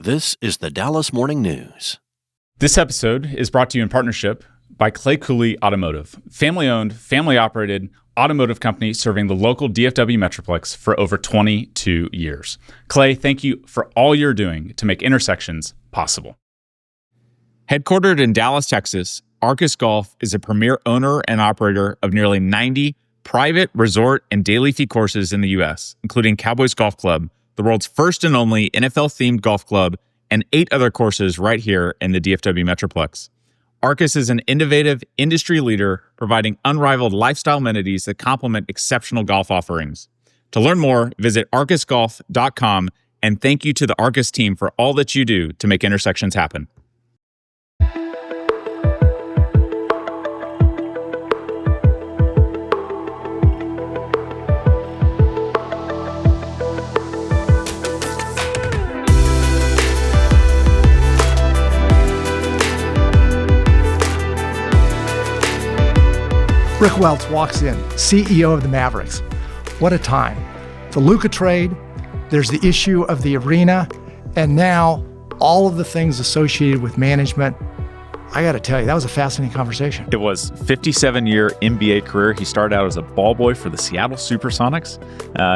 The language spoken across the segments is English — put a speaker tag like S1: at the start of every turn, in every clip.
S1: This is the Dallas Morning News.
S2: This episode is brought to you in partnership by Clay Cooley Automotive, family-owned, family-operated automotive company serving the local DFW Metroplex for over 22 years. Clay, thank you for all you're doing to make intersections possible. Headquartered in Dallas, Texas, Arcus Golf is a premier owner and operator of nearly 90 private, resort, and daily fee courses in the U.S., including Cowboys Golf Club, the world's first and only NFL-themed golf club, and 8 other courses right here in the DFW Metroplex. Arcus is an innovative industry leader providing unrivaled lifestyle amenities that complement exceptional golf offerings. To learn more, visit arcusgolf.com, and thank you to the Arcus team for all that you do to make intersections happen.
S3: Rick Welts walks in, CEO of the Mavericks. What a time. The Luka trade, there's the issue of the arena, and now all of the things associated with management. I got to tell you, that was a fascinating conversation.
S2: It was a 57-year NBA career. He started out as a ball boy for the Seattle Supersonics.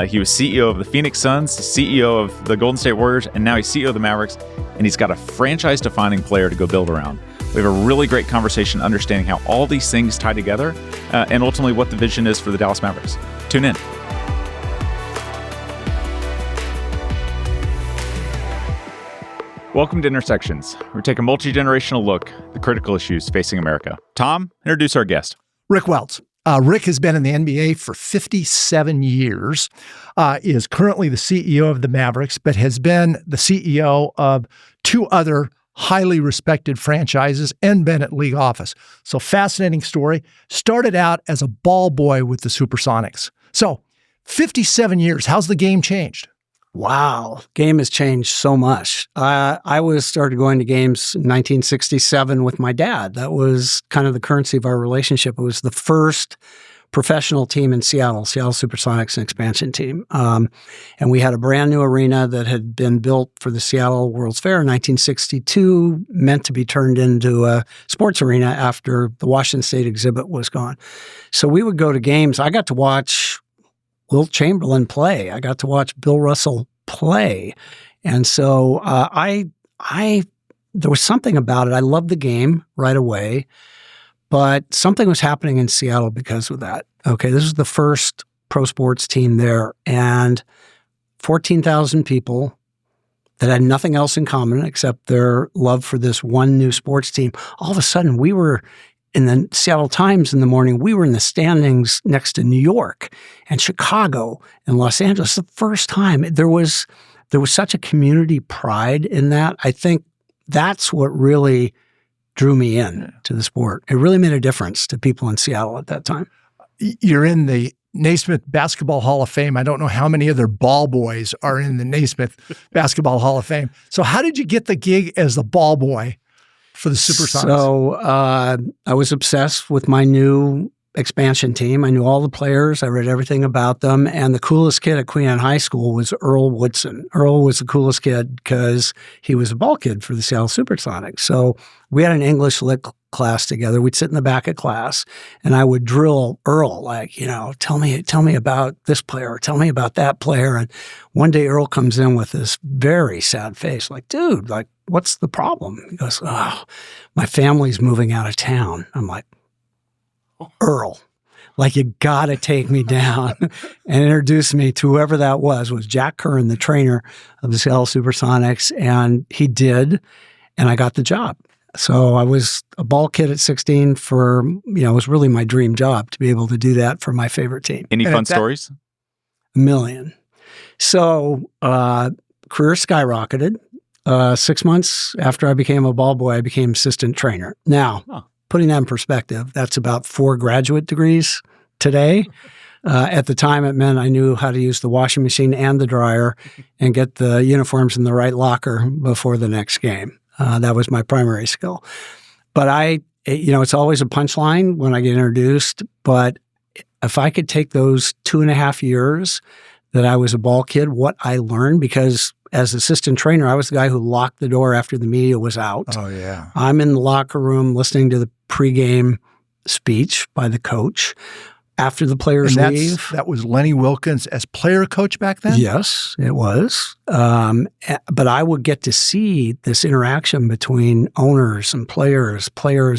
S2: He was CEO of the Phoenix Suns, CEO of the Golden State Warriors, and now he's CEO of the Mavericks, and he's got a franchise-defining player to go build around. We have a really great conversation understanding how all these things tie together and ultimately what the vision is for the Dallas Mavericks. Tune in. Welcome to Intersections. We take a multi-generational look at the critical issues facing America. Tom, introduce our guest.
S3: Rick Welts. Rick has been in the NBA for 57 years, is currently the CEO of the Mavericks, but has been the CEO of 2 other highly respected franchises and been at league office. So fascinating story. Started out as a ball boy with the Supersonics. So 57 years, how's the game changed?
S4: Wow. Game has changed so much. I started going to games in 1967 with my dad. That was kind of the currency of our relationship. It was the first professional team in Seattle Supersonics, an expansion team. And we had a brand new arena that had been built for the Seattle World's Fair in 1962, meant to be turned into a sports arena after the Washington State exhibit was gone. So we would go to games. I got to watch Wilt Chamberlain play. I got to watch Bill Russell play. And so there was something about it. I loved the game right away. But something was happening in Seattle because of that. Okay, this was the first pro sports team there, and 14,000 people that had nothing else in common except their love for this one new sports team. All of a sudden, we were in the Seattle Times in the morning. We were in the standings next to New York and Chicago and Los Angeles. The first time there was such a community pride in that. I think that's what really drew me in to the sport. It really made a difference to people in Seattle at that time.
S3: You're in the Naismith Basketball Hall of Fame. I don't know how many other ball boys are in the Naismith Basketball Hall of Fame. So how did you get the gig as the ball boy for the Supersonics?
S4: So I was obsessed with my new expansion team. I knew all the players. I read everything about them. And the coolest kid at Queen Anne High School was Earl Woodson. Earl was the coolest kid because he was a ball kid for the Seattle Supersonics. So we had an English lit class together. We'd sit in the back of class and I would drill Earl, like, tell me about this player, or tell me about that player. And one day Earl comes in with this very sad face, like, dude, like, what's the problem? He goes, oh, my family's moving out of town. I'm like, Earl, like, you got to take me down and introduce me to whoever that was Jack Curran, the trainer of the Seattle Supersonics. And he did, and I got the job. So I was a ball kid at 16 for, it was really my dream job to be able to do that for my favorite team.
S2: Any fun stories?
S4: A million. So career skyrocketed. 6 months after I became a ball boy, I became assistant trainer. Now, putting that in perspective, that's about 4 graduate degrees today. At the time, it meant I knew how to use the washing machine and the dryer and get the uniforms in the right locker before the next game. That was my primary skill. But it's always a punchline when I get introduced. But if I could take those 2.5 years that I was a ball kid, what I learned, because as assistant trainer, I was the guy who locked the door after the media was out.
S3: Oh, yeah.
S4: I'm in the locker room listening to the pregame speech by the coach after the players leave.
S3: That was Lenny Wilkens as player coach back then?
S4: Yes, it was. But I would get to see this interaction between owners and players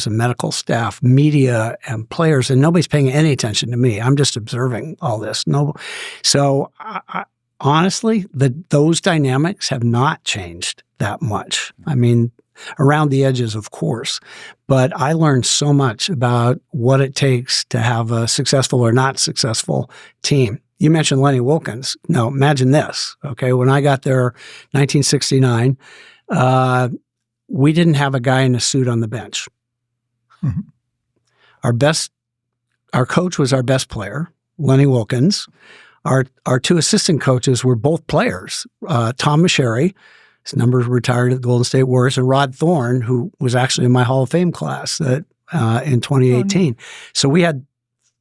S4: and medical staff, media and players, and nobody's paying any attention to me. I'm just observing all this. So honestly, those dynamics have not changed that much. I mean, around the edges, of course. But I learned so much about what it takes to have a successful or not successful team. You mentioned Lenny Wilkens. Now, imagine this, okay? When I got there 1969, we didn't have a guy in a suit on the bench. Mm-hmm. Our coach was our best player, Lenny Wilkens. Our two assistant coaches were both players, Tom Meschery, his numbers retired at the Golden State Warriors, and Rod Thorne, who was actually in my Hall of Fame class in 2018. So we had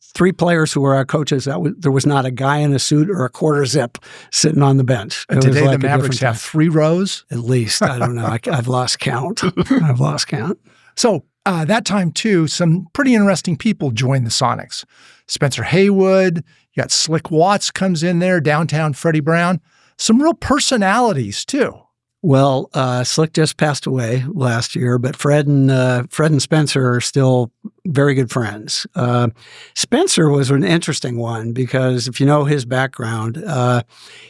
S4: three players who were our coaches. There was not a guy in a suit or a quarter zip sitting on the bench.
S3: And today the Mavericks have 3 rows?
S4: At least. I don't know. I've lost count.
S3: So that time, too, some pretty interesting people joined the Sonics. Spencer Haywood, you got Slick Watts comes in there, downtown Freddie Brown. Some real personalities, too.
S4: Well, Slick just passed away last year, but Fred and Spencer are still very good friends. Spencer was an interesting one because if you know his background,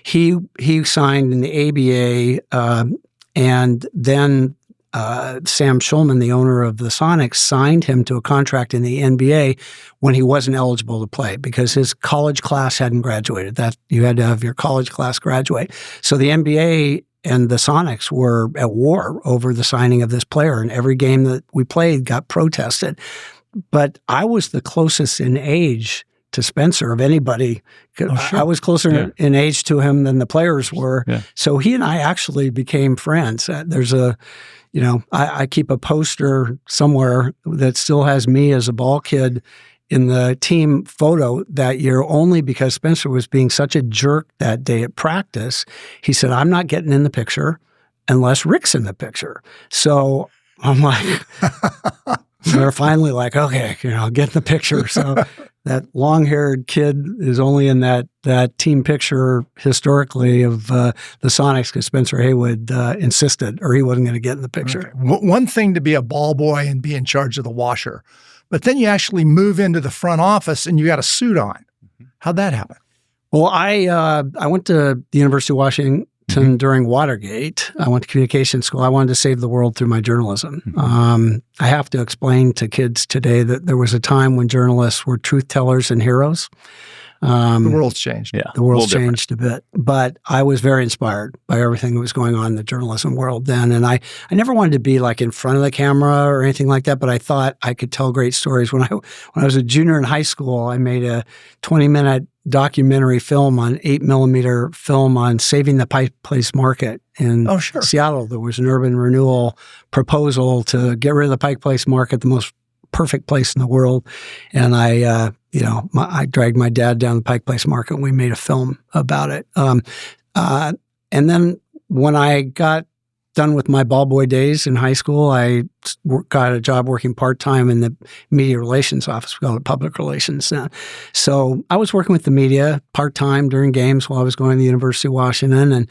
S4: he signed in the ABA, and then Sam Schulman, the owner of the Sonics, signed him to a contract in the NBA when he wasn't eligible to play because his college class hadn't graduated. That you had to have your college class graduate. So the NBA and the Sonics were at war over the signing of this player, and every game that we played got protested. But I was the closest in age to Spencer of anybody.
S3: Oh, sure.
S4: I was closer in age to him than the players were.
S2: Yeah.
S4: So he and I actually became friends. There's I keep a poster somewhere that still has me as a ball kid in the team photo that year only because Spencer was being such a jerk that day at practice. He said, I'm not getting in the picture unless Rick's in the picture. So I'm like, they're finally like, okay, get in the picture. So that long-haired kid is only in that team picture historically of the Sonics because Spencer Haywood insisted or he wasn't going to get in the picture.
S3: Okay. One thing to be a ball boy and be in charge of the washer, but then you actually move into the front office and you got a suit on. How'd that happen?
S4: Well, I went to the University of Washington during Watergate. I went to communication school. I wanted to save the world through my journalism. I have to explain to kids today that there was a time when journalists were truth tellers and heroes.
S3: The world's changed.
S2: Yeah,
S4: the world's changed a bit. But I was very inspired by everything that was going on in the journalism world then. And I never wanted to be like in front of the camera or anything like that, but I thought I could tell great stories. When I was a junior in high school, I made a 20-minute documentary film on 8mm film on saving the Pike Place Market in Seattle. There was an urban renewal proposal to get rid of the Pike Place Market, the most perfect place in the world. And I dragged my dad down the Pike Place Market and we made a film about it. And then when I got done with my ball boy days in high school, I got a job working part-time in the media relations office. We call it public relations now. So I was working with the media part-time during games while I was going to the University of Washington.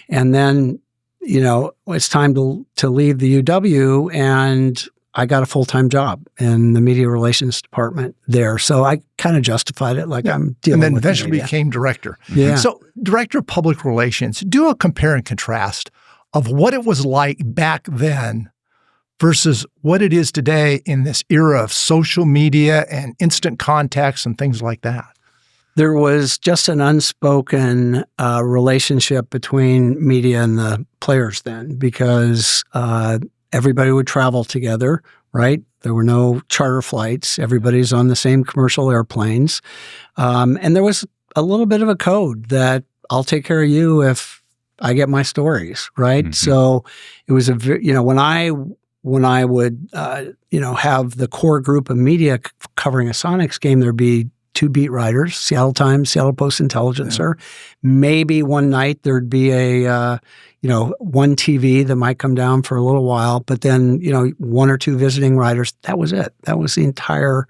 S4: And then, it's time to leave the UW, and I got a full-time job in the media relations department there. So I kind of justified it like I'm dealing with
S3: and then eventually
S4: media.
S3: became director.
S4: Yeah.
S3: So director of public relations, do a compare and contrast of what it was like back then versus what it is today in this era of social media and instant contacts and things like that.
S4: There was just an unspoken relationship between media and the players then because everybody would travel together, right? There were no charter flights. Everybody's on the same commercial airplanes. And there was a little bit of a code that I'll take care of you if I get my stories, right? Mm-hmm. So it was when I would have the core group of media covering a Sonics game, there'd be 2 beat writers, Seattle Times, Seattle Post Intelligencer. Yeah. Maybe one night there'd be a one TV that might come down for a little while, but then, one or two visiting writers. That was it. That was the entire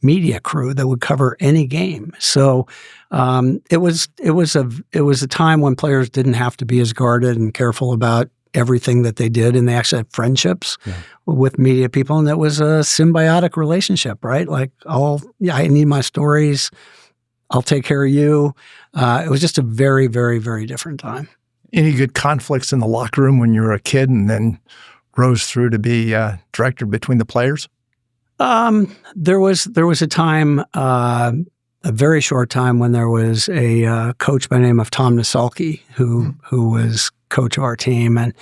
S4: media crew that would cover any game. So it was a time when players didn't have to be as guarded and careful about everything that they did, and they actually had friendships with media people, and it was a symbiotic relationship, right? Like, I need my stories, I'll take care of you. It was just a very, very, very different time.
S3: Any good conflicts in the locker room when you were a kid and then rose through to be director between the players?
S4: There was a time, a very short time, when there was a coach by the name of Tom Nasalki who was coach of our team, and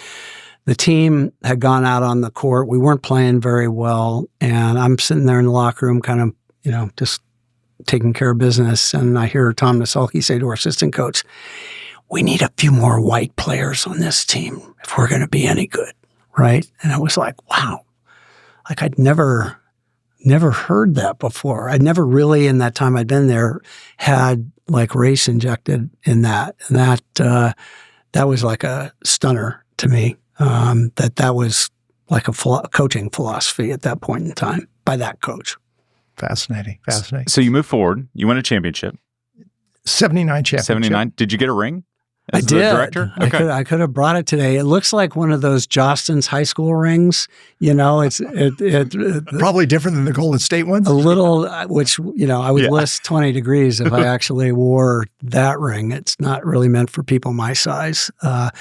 S4: the team had gone out on the court. We weren't playing very well, and I'm sitting there in the locker room, kind of, just taking care of business, and I hear Tom Nasalki say to our assistant coach, "We need a few more white players on this team if we're going to be any good," right? And I was like, wow, like I'd never heard that before. I'd never really, in that time I'd been there, had like race injected in that. And that was like a stunner to me, that was like a coaching philosophy at that point in time by that coach.
S3: Fascinating.
S2: So you move forward. You win a championship.
S3: 79 championship.
S2: 79. Did you get a ring?
S4: I did.
S2: The director? Okay.
S4: I could have brought it today. It looks like one of those Jostens high school rings. It's
S3: probably different than the Golden State ones.
S4: A little, which I would list 20 degrees if I actually wore that ring. It's not really meant for people my size. But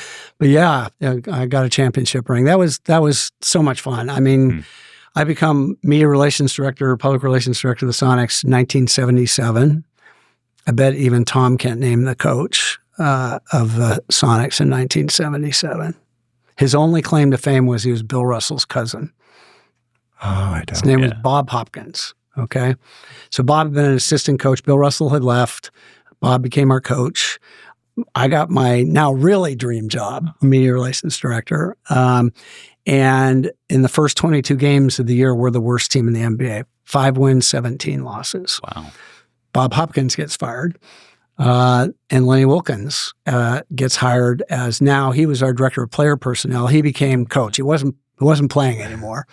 S4: yeah, I got a championship ring. That was so much fun. I mean, I become media relations director, public relations director of the Sonics in 1977. I bet even Tom can't name the coach of the Sonics in 1977. His only claim to fame was he was Bill Russell's cousin.
S3: Oh, I don't.
S4: His name was Bob Hopkins. Okay. So Bob had been an assistant coach. Bill Russell had left. Bob became our coach. I got my now really dream job, media relations director. And in the first 22 games of the year, we're the worst team in the NBA. 5 wins, 17 losses.
S2: Wow. Bob
S4: Hopkins gets fired. And Lenny Wilkins gets hired as, now he was our director of player personnel. He became coach. He wasn't playing anymore.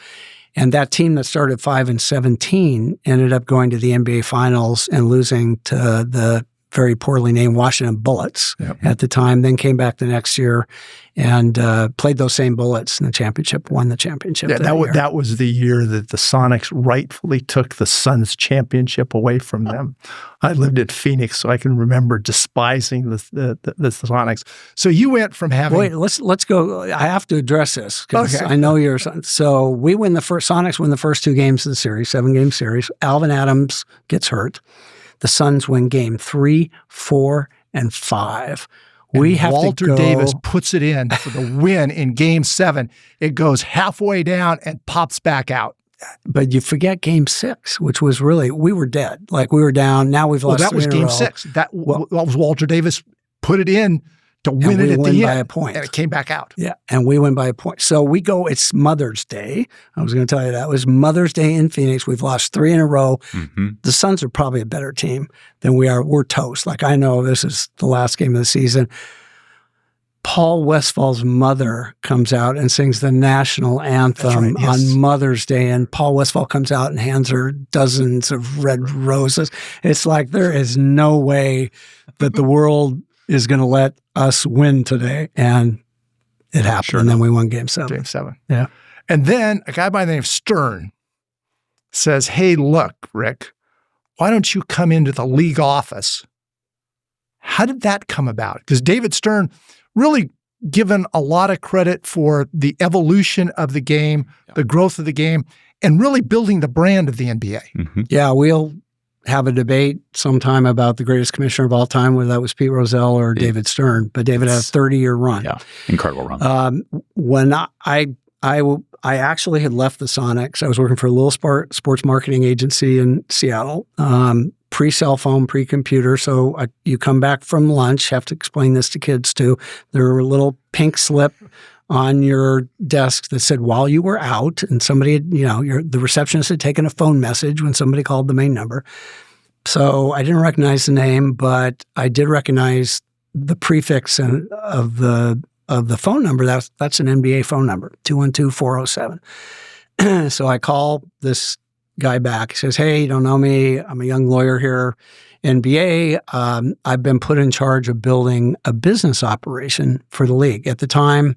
S4: And that team that started 5-17 ended up going to the NBA Finals and losing to the very poorly named Washington Bullets at the time, then came back the next year and played those same Bullets in the championship, won the championship.
S3: Yeah, that was the year that the Sonics rightfully took the Suns championship away from them. I lived in Phoenix, so I can remember despising the Sonics. So you went from having...
S4: Wait, let's go. I have to address this because I know you're... So we win Sonics win the first 2 games of the series, 7-game series. Alvin Adams gets hurt. The Suns win game 3, 4, and 5.
S3: Walter Davis puts it in for the win in game 7. It goes halfway down and pops back out.
S4: But you forget game 6, which was really, we were dead. Like we were down. Now we've lost 3 in a row.
S3: That was game 6. That was Walter Davis put it in to win it at the end.
S4: By a point.
S3: And it came back out.
S4: Yeah, and we win by a point. So we go, it's Mother's Day. I was going to tell you that. It was Mother's Day in Phoenix. We've lost 3 in a row. Mm-hmm. The Suns are probably a better team than we are. We're toast. Like I know this is the last game of the season. Paul Westphal's mother comes out and sings the national anthem on Mother's Day, and Paul Westphal comes out and hands her dozens of red roses. It's like there is no way that the world is going to let us win today. And it happened. Sure. And then we won game 7.
S3: Game 7.
S4: Yeah.
S3: And then a guy by the name of Stern says, "Hey, look, Rick, why don't you come into the league office?" How did that come about? Because David Stern really given a lot of credit for the evolution of the game, the growth of the game, and really building the brand of the NBA.
S2: Mm-hmm.
S4: Yeah, we'll have a debate sometime about the greatest commissioner of all time, whether that was Pete Rozelle or David Stern. But David had a 30-year run.
S2: Yeah, incredible run.
S4: When I actually had left the Sonics, I was working for a little sports marketing agency in Seattle, pre-cell phone, pre-computer. So you come back from lunch, have to explain this to kids too. There were a little pink slip on your desk that said while you were out, and somebody had, the receptionist had taken a phone message when somebody called the main number. So I didn't recognize the name, but I did recognize the prefix of the of the phone number, that's an NBA phone number, 212-407. So I call this guy back. He says, "Hey, you don't know me. I'm a young lawyer here, NBA. I've been put in charge of building a business operation for the league." At the time,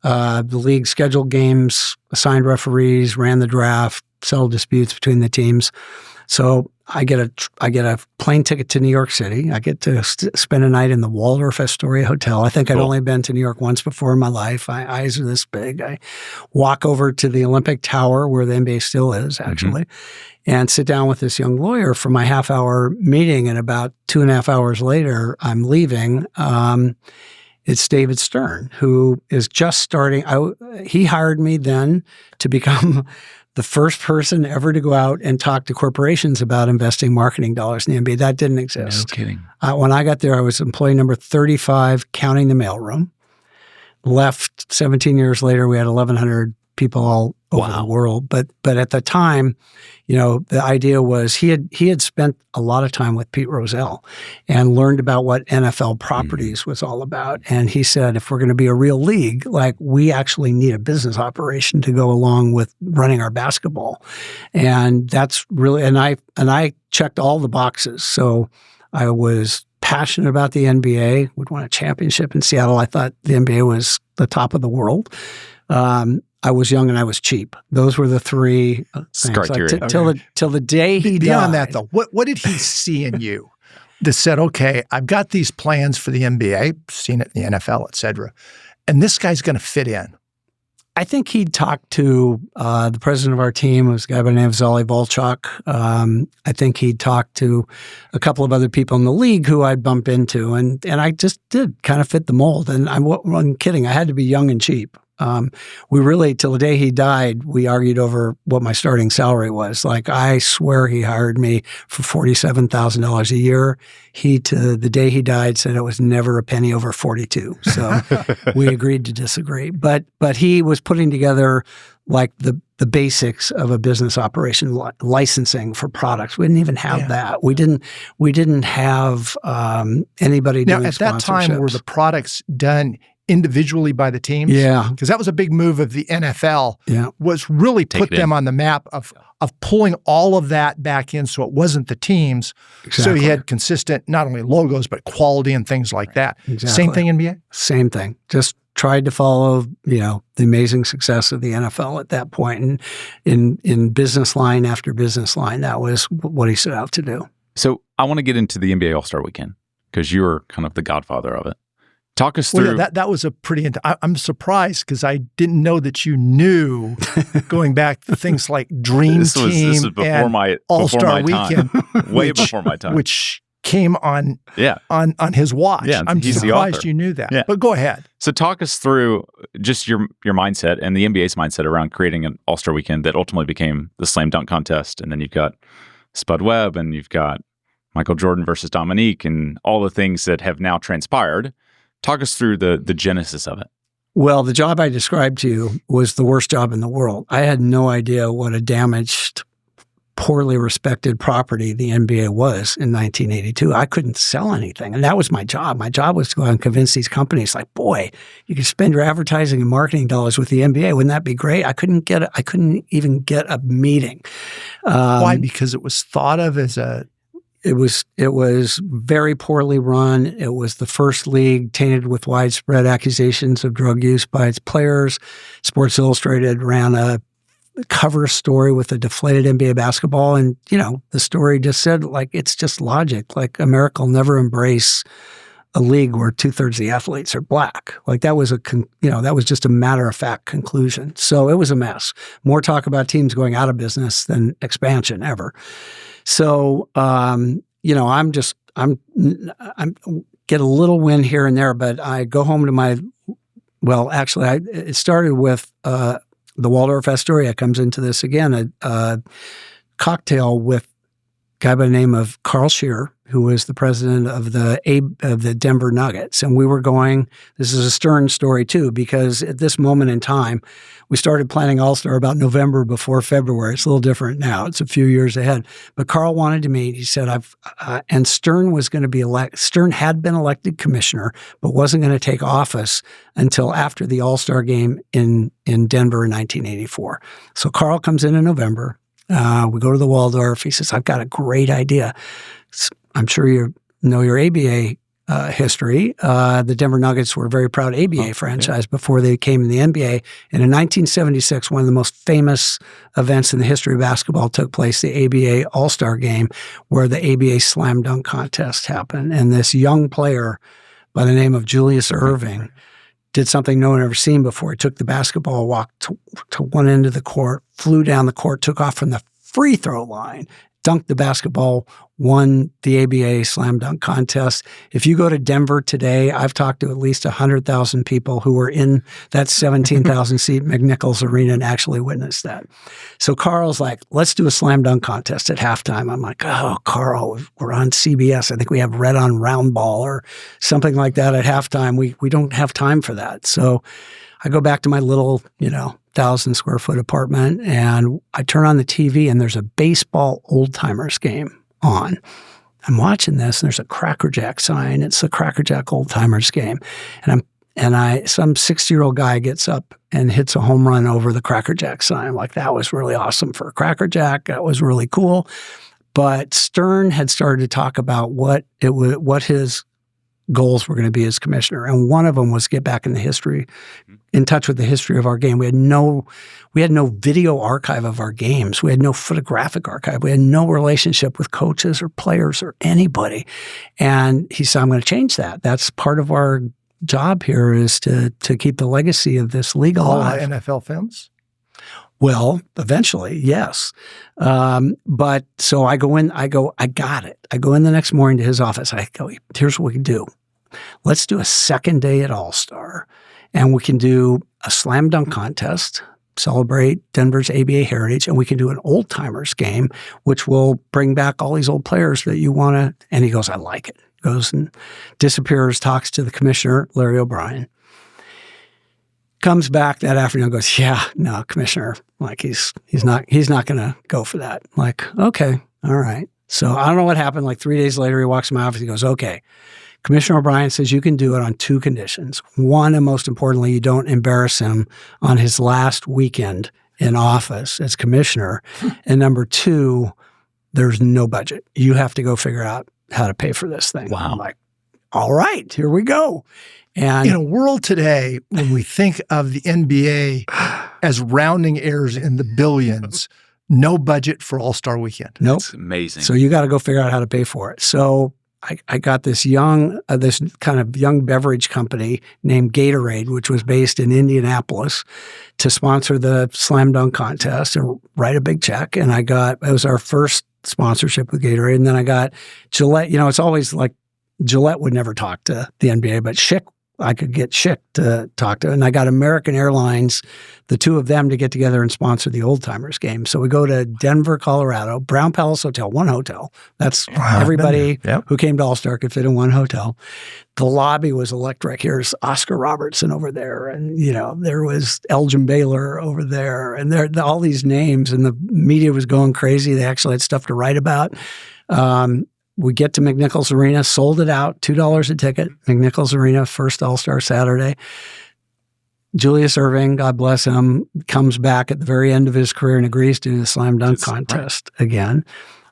S4: the league scheduled games, assigned referees, ran the draft, settled disputes between the teams. So I get a plane ticket to New York City. I get to spend a night in the Waldorf Astoria Hotel. I think I'd only been to New York once before in my life. My eyes are this big. I walk over to the Olympic Tower, where the NBA still is, actually, and sit down with this young lawyer for my half-hour meeting. And about 2.5 hours later, I'm leaving. It's David Stern, who is just starting. He hired me then to become the first person ever to go out and talk to corporations about investing marketing dollars in the NBA. That didn't exist.
S2: No kidding.
S4: When I got there, I was employee number 35, counting the mailroom. Left 17 years later, we had 1,100 people all over the world. But at the time, the idea was he had spent a lot of time with Pete Rozelle and learned about what NFL properties was all about. And he said, if we're going to be a real league, like, we actually need a business operation to go along with running our basketball. And that's really, and I checked all the boxes. So I was passionate about the NBA, would want a championship in Seattle. I thought the NBA was the top of the world. I was young and I was cheap. Those were the three things. Like, till the day he died.
S3: Beyond that, though, what did he see in you that said, okay, I've got these plans for the NBA, seen it in the NFL, et cetera, and this guy's going to fit in?
S4: I think he'd talked to the president of our team, who was a guy by the name of Zolly Volchok. I think he'd talked to a couple of other people in the league who I'd bump into, and I just did kind of fit the mold. And I wasn't kidding. I had to be young and cheap. We really, till the day he died, we argued over what my starting salary was. Like, I swear he hired me for $47,000 a year. He, to the day he died, said it was never a penny over 42. So we agreed to disagree. But he was putting together like the basics of a business operation, licensing for products. We didn't even have that. We didn't have anybody doing sponsorships.
S3: At that time, were the products done individually by the teams?
S4: Yeah.
S3: Because that was a big move of the NFL,
S4: Yeah.
S3: was really put them on the map of pulling all of that back in, so it wasn't the teams.
S4: Exactly.
S3: So you had consistent, not only logos, but quality and things like that.
S4: Exactly.
S3: Same thing NBA?
S4: Same thing. Just tried to follow, the amazing success of the NFL at that point. And in business line after business line, that was what he set out to do.
S2: So I want to get into the NBA All-Star Weekend, because you were kind of the godfather of it. Talk us through.
S3: Well, that was a pretty. I'm surprised, because I didn't know that you knew, going back to things like Dream Team
S2: this was before
S3: and All-Star Weekend,
S2: way before my time,
S3: which came on his watch.
S2: Yeah,
S3: I'm
S2: he's
S3: surprised you knew that.
S2: Yeah.
S3: But go ahead.
S2: So talk us through just your mindset and the NBA's mindset around creating an All-Star Weekend that ultimately became the slam dunk contest, and then you've got Spud Webb and you've got Michael Jordan versus Dominique and all the things that have now transpired. Talk us through the genesis of it.
S4: Well, the job I described to you was the worst job in the world. I had no idea what a damaged, poorly respected property the NBA was in 1982. I couldn't sell anything. And that was my job. My job was to go out and convince these companies, like, boy, you could spend your advertising and marketing dollars with the NBA. Wouldn't that be great? I couldn't even get a meeting.
S3: Why? Because it was thought of as a...
S4: It was very poorly run. It was the first league tainted with widespread accusations of drug use by its players. Sports Illustrated ran a cover story with a deflated NBA basketball, and the story just said, like, it's just logic. Like, America will never embrace a league where 2/3 of the athletes are black. Like, that was that was just a matter of fact conclusion. So it was a mess. More talk about teams going out of business than expansion ever. So, I'm get a little win here and there, but I go home to it started with the Waldorf Astoria comes into this again, a cocktail with a guy by the name of Carl Scheer, who was the president of the Denver Nuggets. And we were going, this is a Stern story too, because at this moment in time, we started planning All-Star about November before February. It's a little different now. It's a few years ahead. But Carl wanted to meet. He said, and Stern was going to be Stern had been elected commissioner, but wasn't going to take office until after the All-Star game in Denver in 1984. So Carl comes in November. We go to the Waldorf. He says, I've got a great idea. I'm sure you know your ABA history. The Denver Nuggets were a very proud ABA franchise before they came in the NBA. And in 1976, one of the most famous events in the history of basketball took place, the ABA All-Star Game, where the ABA Slam Dunk Contest happened. And this young player by the name of Julius Erving did something no one had ever seen before. He took the basketball, walked to one end of the court, flew down the court, took off from the free throw line, dunked the basketball, won the ABA Slam Dunk Contest. If you go to Denver today, I've talked to at least 100,000 people who were in that 17,000-seat McNichols Arena and actually witnessed that. So Carl's like, let's do a slam dunk contest at halftime. I'm like, oh, Carl, we're on CBS. I think we have Red on Round Ball or something like that at halftime. We don't have time for that. So I go back to my little, 1,000-square-foot apartment, and I turn on the TV, and there's a baseball old-timers game on. I'm watching this, and there's a Cracker Jack sign. It's the Cracker Jack old-timers game. And some 60-year-old guy gets up and hits a home run over the Cracker Jack sign. I'm like, that was really awesome for a Cracker Jack. That was really cool. But Stern had started to talk about what his goals were going to be as commissioner. And one of them was get back in touch with the history of our game. We had no video archive of our games. We had no photographic archive. We had no relationship with coaches or players or anybody. And he said, I'm going to change that. That's part of our job here, is to keep the legacy of this league alive.
S3: All NFL films?
S4: Well, eventually, yes. But so I go in, I got it. I go in the next morning to his office. I go, here's what we can do. Let's do a second day at All-Star, and we can do a slam dunk contest, celebrate Denver's ABA heritage, and we can do an old-timers game, which will bring back all these old players that you want to. And he goes, I like it. Goes and disappears, talks to the commissioner, Larry O'Brien. Comes back that afternoon and goes, yeah, no, commissioner, like he's not going to go for that. I'm like, okay, all right. So I don't know what happened. Like 3 days later, he walks in my office. He goes, okay, Commissioner O'Brien says you can do it on two conditions. One, and most importantly, you don't embarrass him on his last weekend in office as commissioner. And number two, there's no budget. You have to go figure out how to pay for this thing.
S2: Wow.
S4: I'm like, all right, here we go. And
S3: in a world today, when we think of the NBA as rounding errors in the billions, no budget for All-Star Weekend.
S4: Nope.
S2: That's amazing.
S4: So you got to go figure out how to pay for it. So I got this this kind of young beverage company named Gatorade, which was based in Indianapolis, to sponsor the slam dunk contest and write a big check. And it was our first sponsorship with Gatorade. And then I got Gillette. It's always like Gillette would never talk to the NBA, but I could get Schick to talk to. And I got American Airlines, the two of them, to get together and sponsor the old-timers game. So we go to Denver, Colorado, Brown Palace Hotel, one hotel. That's everybody who came to All-Star could fit in one hotel. The lobby was electric. Here's Oscar Robertson over there. And, there was Elgin Baylor over there. And there all these names. And the media was going crazy. They actually had stuff to write about. We get to McNichols Arena, sold it out, $2 a ticket. McNichols Arena, first All-Star Saturday. Julius Erving, God bless him, comes back at the very end of his career and agrees to do the slam dunk contest again.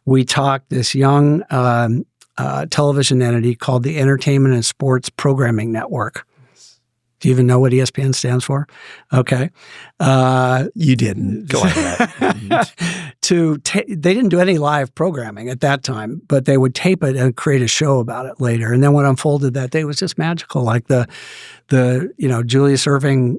S4: We talked this young television entity called the Entertainment and Sports Programming Network. Do you even know what ESPN stands for? Okay.
S3: You didn't. Go ahead.
S4: They didn't do any live programming at that time, but they would tape it and create a show about it later. And then what unfolded that day was just magical. Like Julius Erving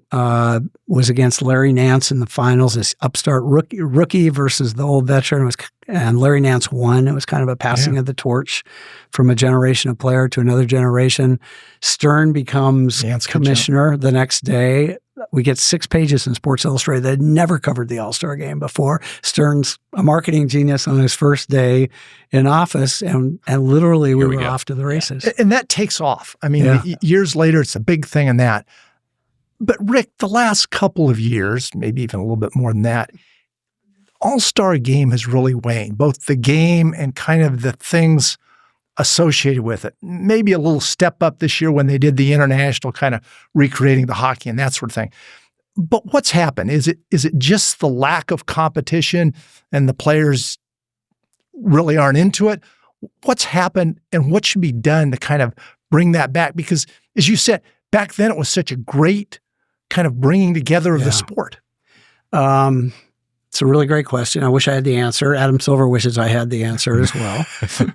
S4: was against Larry Nance in the finals, this upstart rookie versus the old veteran. And Larry Nance won. It was kind of a passing of the torch from a generation of player to another generation. Stern becomes commissioner the next day. We get 6 pages in Sports Illustrated that had never covered the All-Star game before. Stern's a marketing genius on his first day in office, and literally we were off to the races.
S3: And that takes off. I mean, years later, it's a big thing in that. But Rick, the last couple of years, maybe even a little bit more than that, All-Star game has really waned, both the game and kind of the things associated with it. Maybe a little step up this year when they did the international kind of recreating the hockey and that sort of thing. But what's happened? Is it just the lack of competition and the players really aren't into it? What's happened and what should be done to kind of bring that back? Because as you said, back then it was such a great kind of bringing together of the sport.
S4: It's a really great question. I wish I had the answer. Adam Silver wishes I had the answer as well.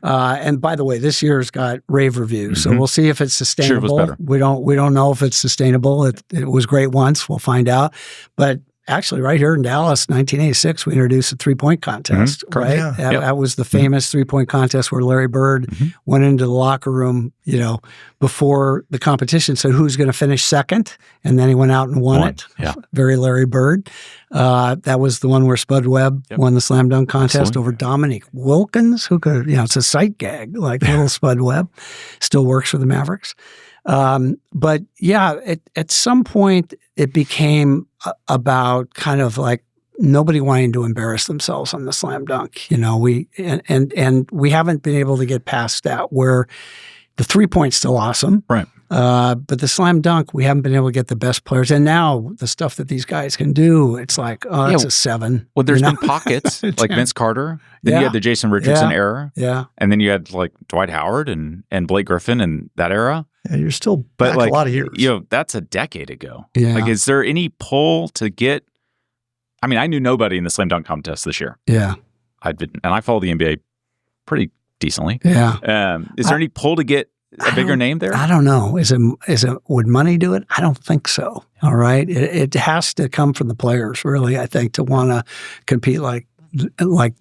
S4: And by the way, this year's got rave reviews, so we'll see if it's sustainable.
S2: Sure, it was better.
S4: We don't know if it's sustainable. It was great once. We'll find out. But actually, right here in Dallas, 1986, we introduced a 3-point contest. Right?
S3: Yeah.
S4: That was the famous 3-point contest where Larry Bird went into the locker room, before the competition, said who's going to finish second, and then he went out and won it.
S2: Yeah.
S4: Very Larry Bird. That was the one where Spud Webb won the slam dunk contest over Dominique Wilkins, who could, it's a sight gag, like little Spud Webb. Still works for the Mavericks. But at some point it became about kind of like nobody wanting to embarrass themselves on the slam dunk. We haven't been able to get past that, where the 3-point's still awesome.
S2: Right.
S4: But the slam dunk, we haven't been able to get the best players. And now the stuff that these guys can do, it's like, it's a 7.
S2: Well, there's been pockets like Vince Carter. Then you had the Jason Richardson era.
S4: Yeah.
S2: And then you had like Dwight Howard and Blake Griffin and that era.
S3: Yeah, you're still back a lot of years.
S2: That's a decade ago.
S4: Yeah.
S2: Like, is there any pull to get? I mean, I knew nobody in the slam dunk contest this year.
S4: Yeah.
S2: And I follow the NBA pretty decently.
S4: Yeah.
S2: Is there any pull to get a bigger name there?
S4: I don't know. Would money do it? I don't think so. All right. It has to come from the players, really, I think, to want to compete like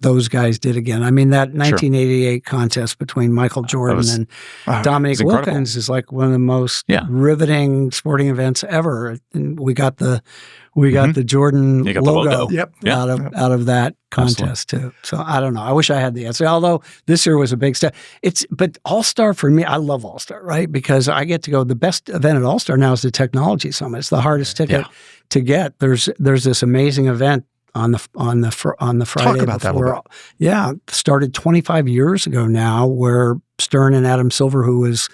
S4: those guys did again. I mean, that 1988 contest between Michael Jordan and Dominique Wilkins is like one of the most riveting sporting events ever. And we got the Jordan logo out of that contest too. So I don't know. I wish I had the answer. Although this year was a big step. But All-Star for me, I love All-Star, right? Because I get to go. The best event at All-Star now is the Technology Summit. It's the hardest ticket to get. There's this amazing event on the Friday.
S3: Talk about that a little bit.
S4: Yeah, started 25 years ago now, where Stern and Adam Silver, who was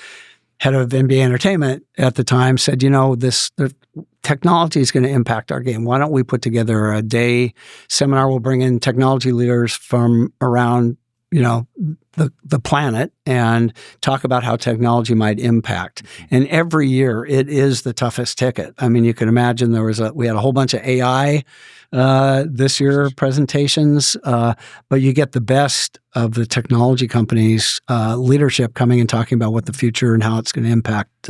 S4: head of NBA Entertainment at the time, said, the technology is going to impact our game. Why don't we put together a day seminar? We'll bring in technology leaders from around the planet and talk about how technology might impact. And every year it is the toughest ticket. I mean, you can imagine we had a whole bunch of AI this year presentations, but you get the best of the technology companies' leadership coming and talking about what the future and how it's going to impact.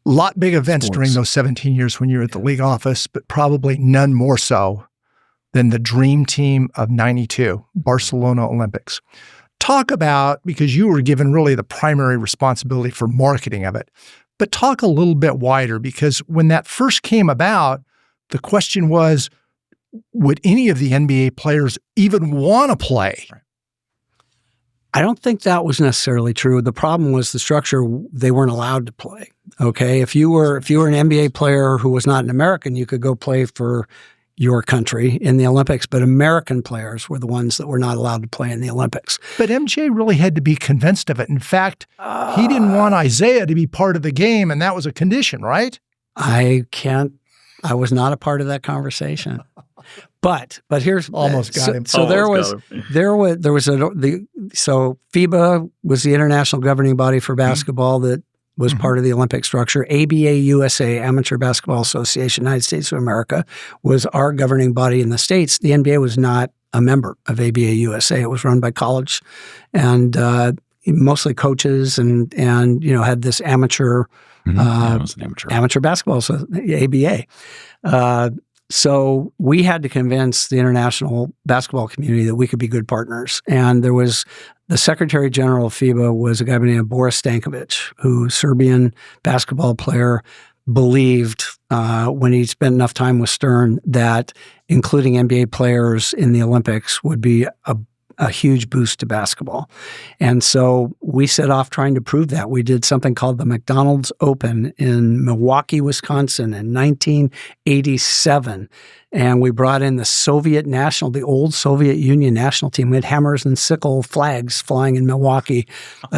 S3: Lot big events
S4: sports.
S3: during those 17 years when you were at the league office, but probably none more so than the dream team of 92, Barcelona Olympics. Talk about, because you were given really the primary responsibility for marketing of it, but talk a little bit wider, because when that first came about, the question was, would any of the NBA players even want to play?
S4: I don't think that was necessarily true. The problem was the structure. They weren't allowed to play. Okay. If you were an NBA player who was not an American, you could go play for your country in the Olympics, but American players were the ones that were not allowed to play in the Olympics.
S3: But MJ really had to be convinced of it. In fact, he didn't want Isaiah to be part of the game, and that was a condition, right?
S4: I was not a part of that conversation. But here's
S3: almost got him.
S4: So there was FIBA was the international governing body for basketball that was part of the Olympic structure. ABA USA, Amateur Basketball Association, United States of America, was our governing body in the States. The NBA was not a member of ABA USA. It was run by college and mostly coaches and had this amateur amateur basketball, so ABA. So we had to convince the international basketball community that we could be good partners. And there was the Secretary General of FIBA was a guy by the name of Boris Stankovic, who Serbian basketball player, believed when he spent enough time with Stern that including NBA players in the Olympics would be a huge boost to basketball. And so we set off trying to prove that. We did something called the McDonald's Open in Milwaukee, Wisconsin in 1987. And we brought in the old Soviet Union national team. We had hammers and sickle flags flying in Milwaukee.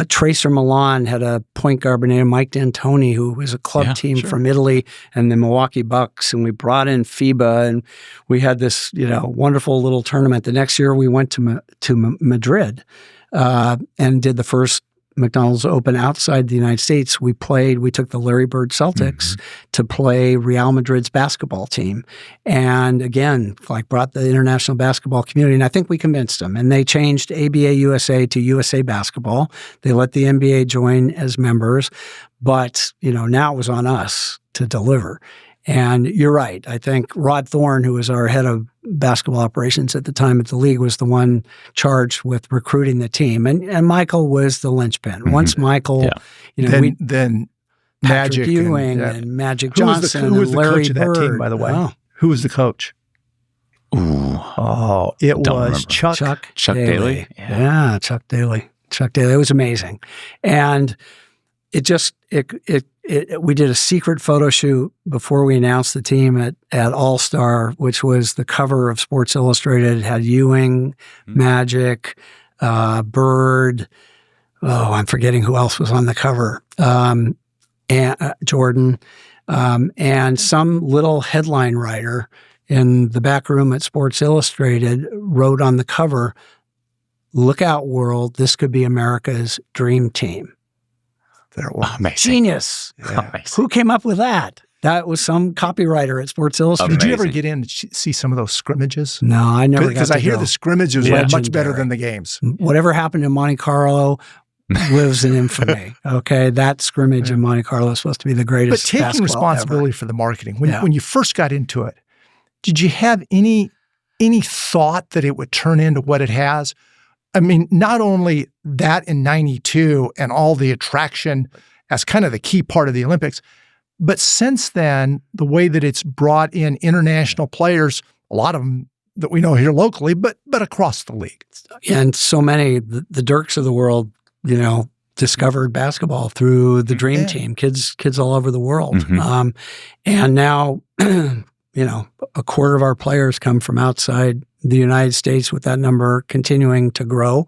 S4: Tracer Milan had a point guard named Mike D'Antoni, who was a club team from Italy, and the Milwaukee Bucks. And we brought in FIBA, and we had this, wonderful little tournament. The next year, we went to Madrid and did the first McDonald's Open outside the United States. We took the Larry Bird Celtics to play Real Madrid's basketball team. And again, brought the international basketball community. And I think we convinced them. And they changed ABA USA to USA Basketball. They let the NBA join as members. But, now it was on us to deliver. And you're right. I think Rod Thorne, who was our head of basketball operations at the time at the league, was the one charged with recruiting the team. And Michael was the linchpin. Once Michael,
S3: then
S4: Patrick
S3: Magic
S4: Ewing and Magic Johnson and Larry Bird.
S3: Who was the coach of that team, by the way? Oh. Who was the coach? It was Chuck
S2: Daly.
S4: Yeah, Chuck Daly. It was amazing. And we did a secret photo shoot before we announced the team at All-Star, which was the cover of Sports Illustrated. It had Ewing, Magic, Bird. I'm forgetting who else was on the cover. And Jordan, and some little headline writer in the back room at Sports Illustrated wrote on the cover, "Look out, world, this could be America's dream team."
S3: There was.
S2: Amazing.
S4: Genius.
S2: Yeah.
S4: Who came up with that? That was some copywriter at Sports Illustrated.
S3: Did you ever get in and see some of those scrimmages?
S4: No, I never got to
S3: Because I hear the scrimmages were much better than the games.
S4: Whatever happened in Monte Carlo lives in infamy. Okay, that scrimmage in Monte Carlo is supposed to be the greatest.
S3: But taking responsibility for the marketing, when you first got into it, did you have any thought that it would turn into what it has? I mean, not only that in 92 and all the attraction as kind of the key part of the Olympics, but since then, the way that it's brought in international players, a lot of them that we know here locally, but across the league.
S4: And so many, the Dirks of the world, discovered basketball through the Dream Team, kids all over the world. And now, a quarter of our players come from outside the United States, with that number continuing to grow.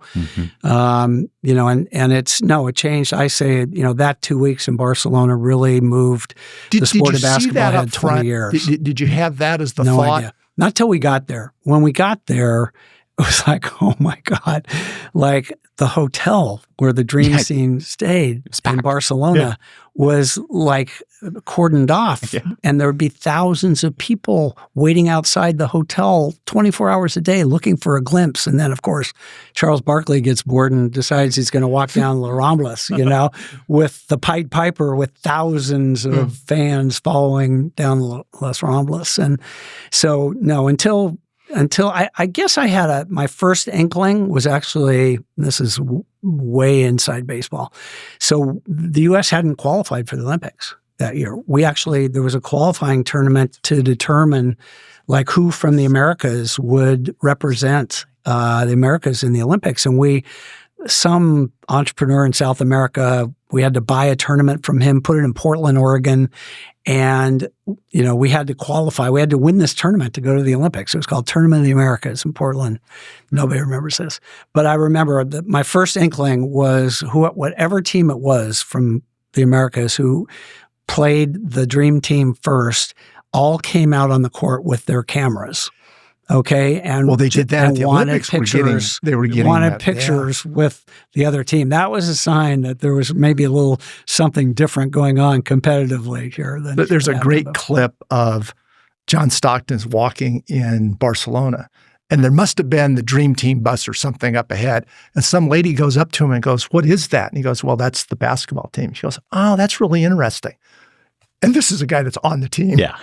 S4: And it changed. I say, that 2 weeks in Barcelona really moved the sport of basketball ahead 20 years.
S3: Did you have that as the
S4: no
S3: thought?
S4: Idea. Not till we got there. When we got there, it was like, oh my God, like the hotel where the Dream Team stayed in Barcelona was like cordoned off. And there would be thousands of people waiting outside the hotel 24 hours a day looking for a glimpse. And then, of course, Charles Barkley gets bored and decides he's going to walk down La Ramblas, with the Pied Piper with thousands of fans following down Las Ramblas. And so, no, until I guess I had my first inkling was actually, this is way inside baseball. So the U.S. hadn't qualified for the Olympics that year. There was a qualifying tournament to determine who from the Americas would represent the Americas in the Olympics. And some entrepreneur in South America, we had to buy a tournament from him, put it in Portland, Oregon. And, we had to qualify. We had to win this tournament to go to the Olympics. It was called Tournament of the Americas in Portland. Nobody remembers this. But I remember that my first inkling was whatever team it was from the Americas who played the Dream Team first all came out on the court with their cameras. Okay, and
S3: they did that at the Olympics.
S4: They wanted pictures with the other team. That was a sign that there was maybe a little something different going on competitively here.
S3: There's a great clip of John Stockton's walking in Barcelona, and there must have been the Dream Team bus or something up ahead. And some lady goes up to him and goes, "What is that?" And he goes, "Well, that's the basketball team." She goes, "Oh, that's really interesting." And this is a guy that's on the team.
S2: Yeah.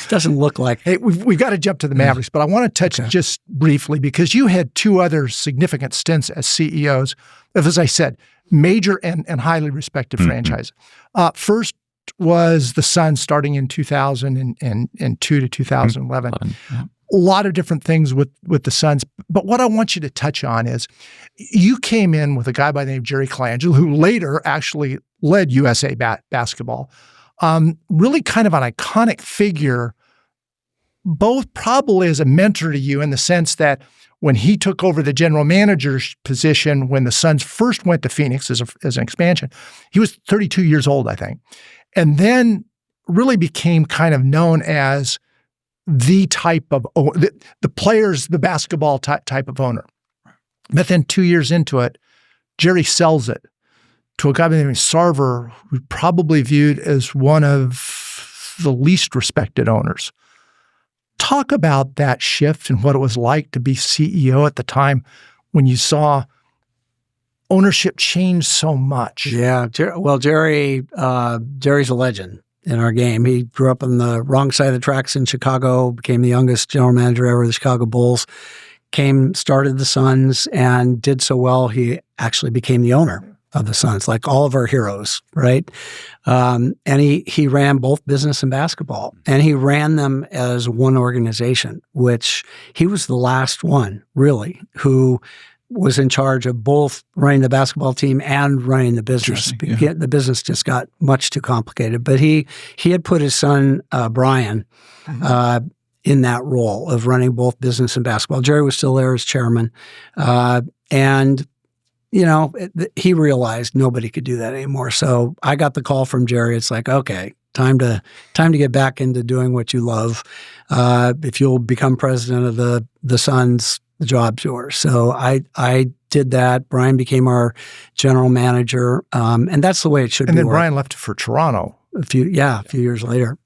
S4: Doesn't look like.
S3: Hey, we've got to jump to the Mavericks, but I want to touch just briefly because you had two other significant stints as CEOs of, as I said, major and highly respected franchises. First, was the Suns starting in 2002 to 2011.
S2: Yeah.
S3: A lot of different things with the Suns. But what I want you to touch on is you came in with a guy by the name of Jerry Colangelo, who later actually led USA basketball. Really kind of an iconic figure, both probably as a mentor to you in the sense that when he took over the general manager's position when the Suns first went to Phoenix as an expansion, he was 32 years old, I think, and then really became kind of known as the type of the players, the basketball type of owner. But then 2 years into it, Jerry sells it to a guy by the name of Sarver, who's probably viewed as one of the least respected owners. Talk about that shift and what it was like to be CEO at the time when you saw ownership change so much.
S4: Yeah. Well, Jerry's a legend in our game. He grew up on the wrong side of the tracks in Chicago, became the youngest general manager ever of the Chicago Bulls, started the Suns, and did so well, he actually became the owner of the Suns, like all of our heroes, right? And he ran both business and basketball, and he ran them as one organization, which he was the last one, really, who was in charge of both running the basketball team and running the business.
S3: Yeah.
S4: The business just got much too complicated. But he had put his son, Brian, in that role of running both business and basketball. Jerry was still there as chairman. And he realized nobody could do that anymore. So I got the call from Jerry. It's like, okay, time to get back into doing what you love. If you'll become president of the Suns, the job's yours. So I did that. Brian became our general manager, and that's the way it should be.
S3: And then Brian left for Toronto
S4: a few years later.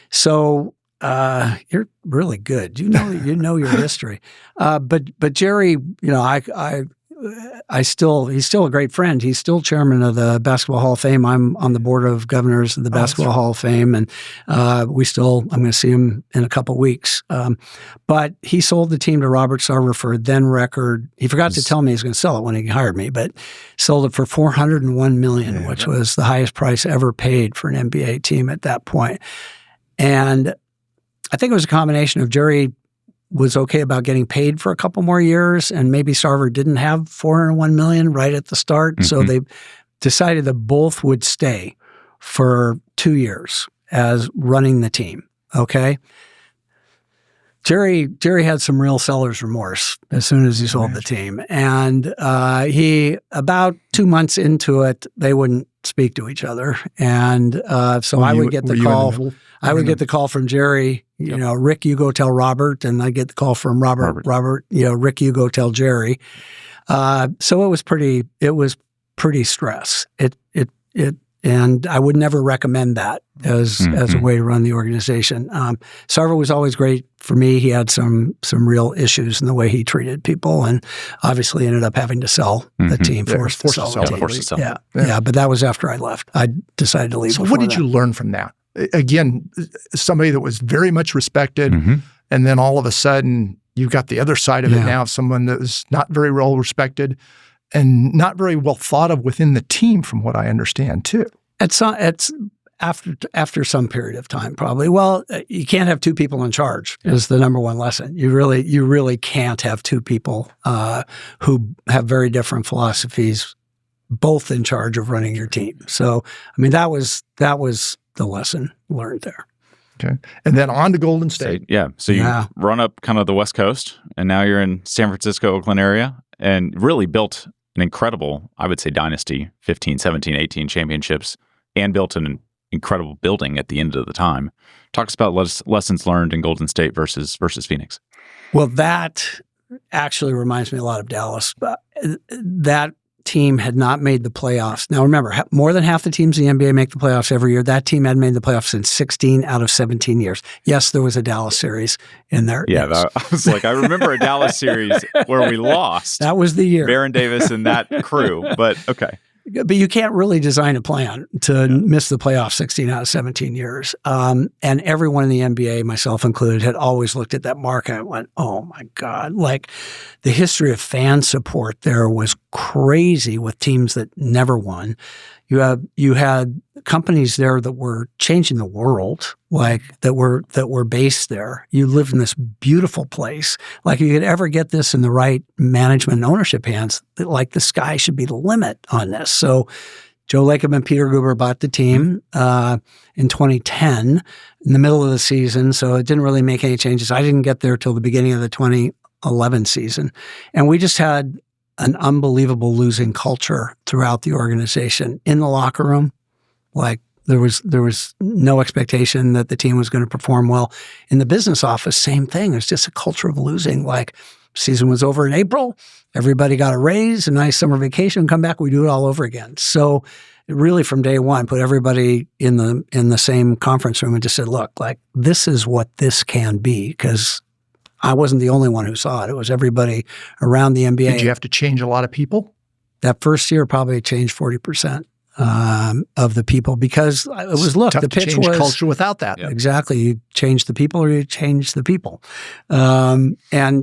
S4: So you're really good. You know your history. But Jerry, he's still a great friend. He's still chairman of the Basketball Hall of Fame. I'm on the board of governors of the Basketball Hall of Fame, and I'm going to see him in a couple of weeks. But he sold the team to Robert Sarver for then record. He forgot to tell me he's going to sell it when he hired me, but sold it for $401 million, which was the highest price ever paid for an NBA team at that point. And I think it was a combination of Jerry was okay about getting paid for a couple more years, and maybe Sarver didn't have $401 million right at the start. Mm-hmm. So they decided that both would stay for 2 years as running the team. Okay. Jerry had some real seller's remorse as soon as he sold the team. And he, about 2 months into it, they wouldn't speak to each other. And so I would get the call. I would get the call from Jerry, Rick, you go tell Robert. And I get the call from Robert, Rick, you go tell Jerry. So it was pretty stress. And I would never recommend that as a way to run the organization. Sarver was always great for me. He had some real issues in the way he treated people, and obviously ended up having to sell the team, forced to sell. Yeah. But that was after I left. I decided to leave.
S3: So what did you learn from that? Again, somebody that was very much respected, and then all of a sudden you've got the other side of it now, someone that was not very well respected and not very well thought of within the team, from what I understand, too.
S4: It's after some period of time, probably. Well, you can't have two people in charge is the number one lesson. You really can't have two people who have very different philosophies, both in charge of running your team. So, I mean, that was the lesson learned there.
S3: Okay. And then on to Golden State.
S2: So you run up kind of the West Coast, and now you're in San Francisco, Oakland area, and really built an incredible, I would say, dynasty, 15, 17, 18 championships, and built an incredible building at the end of the time. Talk about lessons learned in Golden State versus Phoenix.
S4: Well, that actually reminds me a lot of Dallas. That team had not made the playoffs. Now, remember, more than half the teams in the NBA make the playoffs every year. That team hadn't made the playoffs in 16 out of 17 years. Yes, there was a Dallas series in there.
S2: Yeah, I was like, I remember a Dallas series where we lost.
S4: That was the year.
S2: Baron Davis and that crew, but okay.
S4: But you can't really design a plan to miss the playoffs 16 out of 17 years. And everyone in the NBA, myself included, had always looked at that mark and went, oh my God. Like, the history of fan support there was crazy with teams that never won. You had companies there that were changing the world, like that were based there. You lived in this beautiful place. Like you could ever get this in the right management and ownership hands, like the sky should be the limit on this. So Joe Lacob and Peter Guber bought the team in 2010 in the middle of the season, so it didn't really make any changes. I didn't get there till the beginning of the 2011 season. And we just had an unbelievable losing culture throughout the organization. In the locker room, like there was no expectation that the team was going to perform well. In the business office, same thing. It's just a culture of losing. Like season was over in April, everybody got a raise, a nice summer vacation, come back, we do it all over again. So it really from day one put everybody in the same conference room and just said, look, like this is what this can be, because I wasn't the only one who saw it. It was everybody around the NBA.
S3: Did you have to change a lot of people?
S4: That first year probably changed 40% of the people, because it was, look,
S3: Tough
S4: the pitch
S3: to change
S4: was
S3: culture without that.
S2: Yeah.
S4: Exactly. You change the people or you change the people. And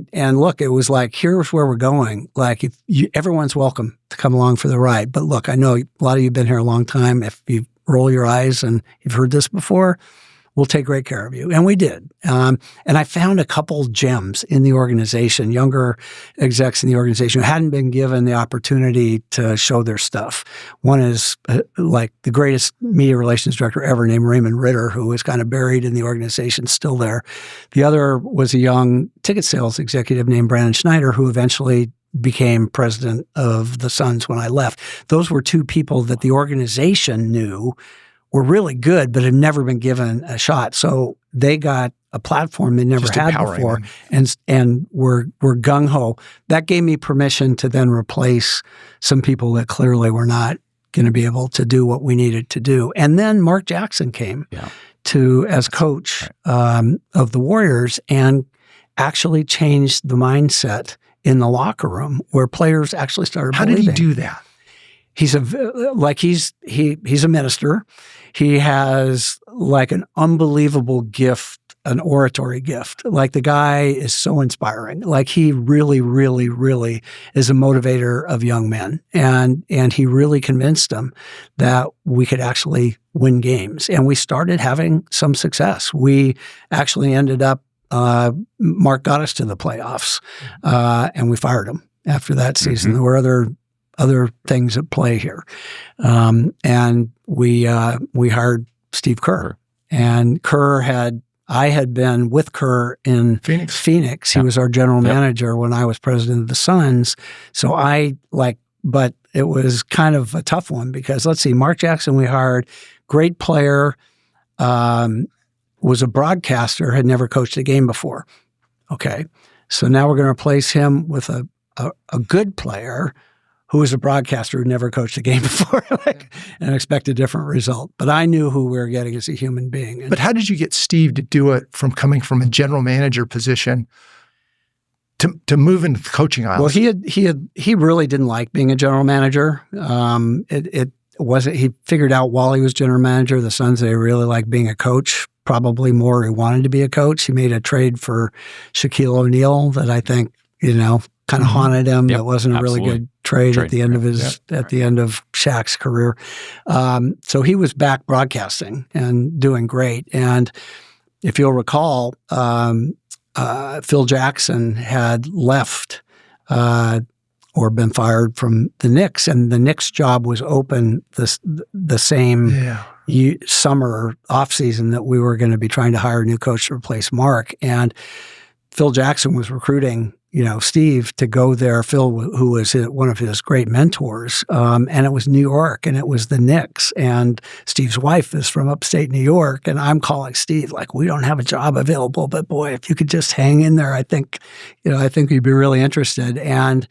S4: look, it was like, here's where we're going. Like everyone's welcome to come along for the ride. But look, I know a lot of you have been here a long time. If you roll your eyes and you've heard this before, we'll take great care of you. And we did. And I found a couple gems in the organization, younger execs in the organization who hadn't been given the opportunity to show their stuff. One is like the greatest media relations director ever, named Raymond Ritter, who was kind of buried in the organization, still there. The other was a young ticket sales executive named Brandon Schneider, who eventually became president of the Suns when I left. Those were two people that the organization knew were really good, but had never been given a shot. So they got a platform they never
S3: Just
S4: had
S3: empowering
S4: before,
S3: them.
S4: and were gung-ho. That gave me permission to then replace some people that clearly were not going to be able to do what we needed to do. And then Mark Jackson came as coach of the Warriors and actually changed the mindset in the locker room, where players actually started believing.
S3: How did he do that?
S4: He's a minister. He has like an unbelievable gift, an oratory gift. Like the guy is so inspiring. Like he really, really, really is a motivator of young men. And he really convinced them that we could actually win games. And we started having some success. We actually ended up, Mark got us to the playoffs, and we fired him after that season. There were other things at play here. And we hired Steve Kerr. And I had been with Kerr in Phoenix. He was our general manager when I was president of the Suns. So but it was kind of a tough one because, let's see, Mark Jackson we hired, great player, was a broadcaster, had never coached a game before. Okay. So now we're going to replace him with a good player who was a broadcaster who never coached a game before and expect a different result. But I knew who we were getting as a human being.
S3: But how did you get Steve to do it from coming from a general manager position to move into the coaching aisle?
S4: Well, he really didn't like being a general manager. It wasn't. He figured out while he was general manager, the Suns, they really liked being a coach. Probably more, he wanted to be a coach. He made a trade for Shaquille O'Neal that I think kind of haunted him. It wasn't a really good trade at the end of the end of Shaq's career. So he was back broadcasting and doing great. And if you'll recall, Phil Jackson had left or been fired from the Knicks, and the Knicks job was open the same summer offseason that we were going to be trying to hire a new coach to replace Mark. And Phil Jackson was recruiting Steve to go there. Phil, who was one of his great mentors, and it was New York, and it was the Knicks, and Steve's wife is from upstate New York, and I'm calling Steve like, we don't have a job available, but boy, if you could just hang in there, I think you'd be really interested. And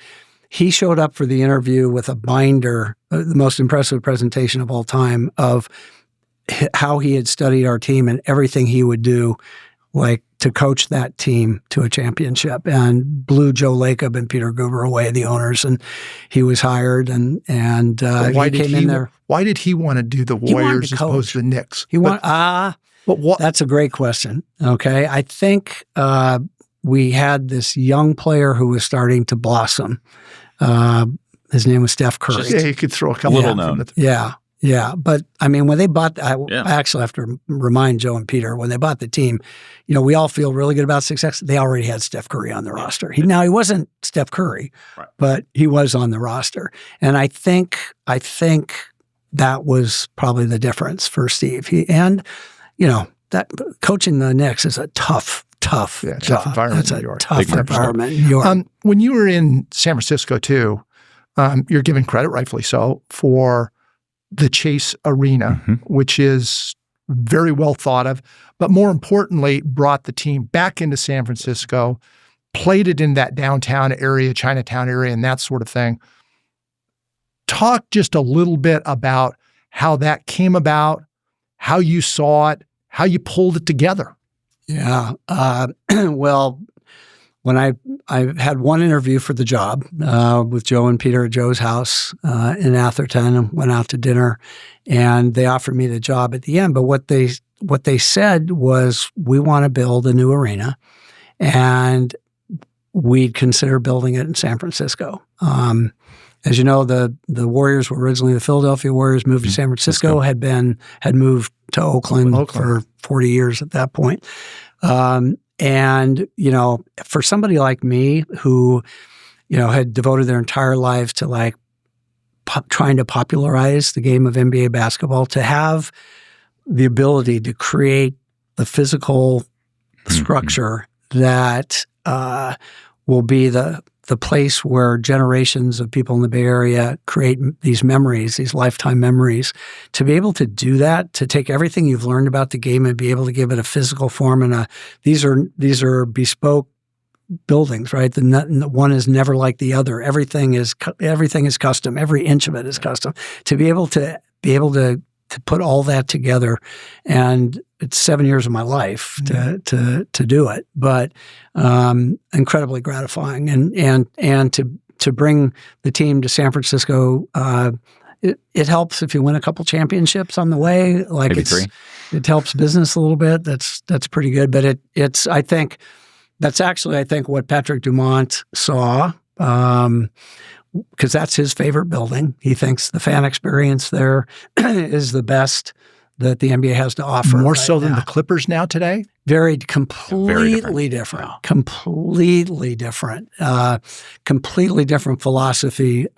S4: he showed up for the interview with a binder, the most impressive presentation of all time, of how he had studied our team and everything he would do, like to coach that team to a championship, and blew Joe Lacob and Peter Guber away, the owners, and he was hired and he came in there.
S3: Why did he want to do the Warriors as opposed to the Knicks?
S4: That's a great question. Okay. I think we had this young player who was starting to blossom. His name was Steph Curry.
S3: Yeah, you could throw a couple
S2: little
S3: from
S2: known.
S4: Yeah. But I mean, when they bought, I actually have to remind Joe and Peter, when they bought the team, we all feel really good about success. They already had Steph Curry on the roster. He wasn't Steph Curry,
S2: right, but
S4: he was on the roster. And I think that was probably the difference for Steve. That coaching the Knicks is a tough job.
S3: Environment.
S4: It's
S3: in New York.
S4: tough environment in New York.
S3: When you were in San Francisco too, you're given credit, rightfully so, for the Chase Arena, which is very well thought of, but more importantly, brought the team back into San Francisco, played it in that downtown area, Chinatown area, and that sort of thing. Talk just a little bit about how that came about, how you saw it, how you pulled it together.
S4: Yeah. Well, when I had one interview for the job with Joe and Peter at Joe's house in Atherton, and went out to dinner, and they offered me the job at the end. But what they said was, we want to build a new arena, and we'd consider building it in San Francisco. As you know, the Warriors were originally the Philadelphia Warriors, moved to San Francisco, had moved to Oakland for 40 years at that point. And, for somebody like me who, had devoted their entire life to trying to popularize the game of NBA basketball, to have the ability to create the physical structure that will be the place where generations of people in the Bay Area create these memories, these lifetime memories. To be able to do that, to take everything you've learned about the game and be able to give it a physical form, and these are bespoke buildings, right? The one is never like the other. Everything is custom. Every inch of it is custom. To be able to put all that together, and it's 7 years of my life to do it, but incredibly gratifying, and to bring the team to San Francisco. It helps if you win a couple championships on the way.
S2: Maybe three.
S4: It helps business a little bit. That's pretty good. But it's I think what Patrick Dumont saw. Because that's his favorite building. He thinks the fan experience there is the best that the NBA has to offer.
S3: More so than the Clippers now today?
S4: Completely different. Completely different. Completely different philosophy.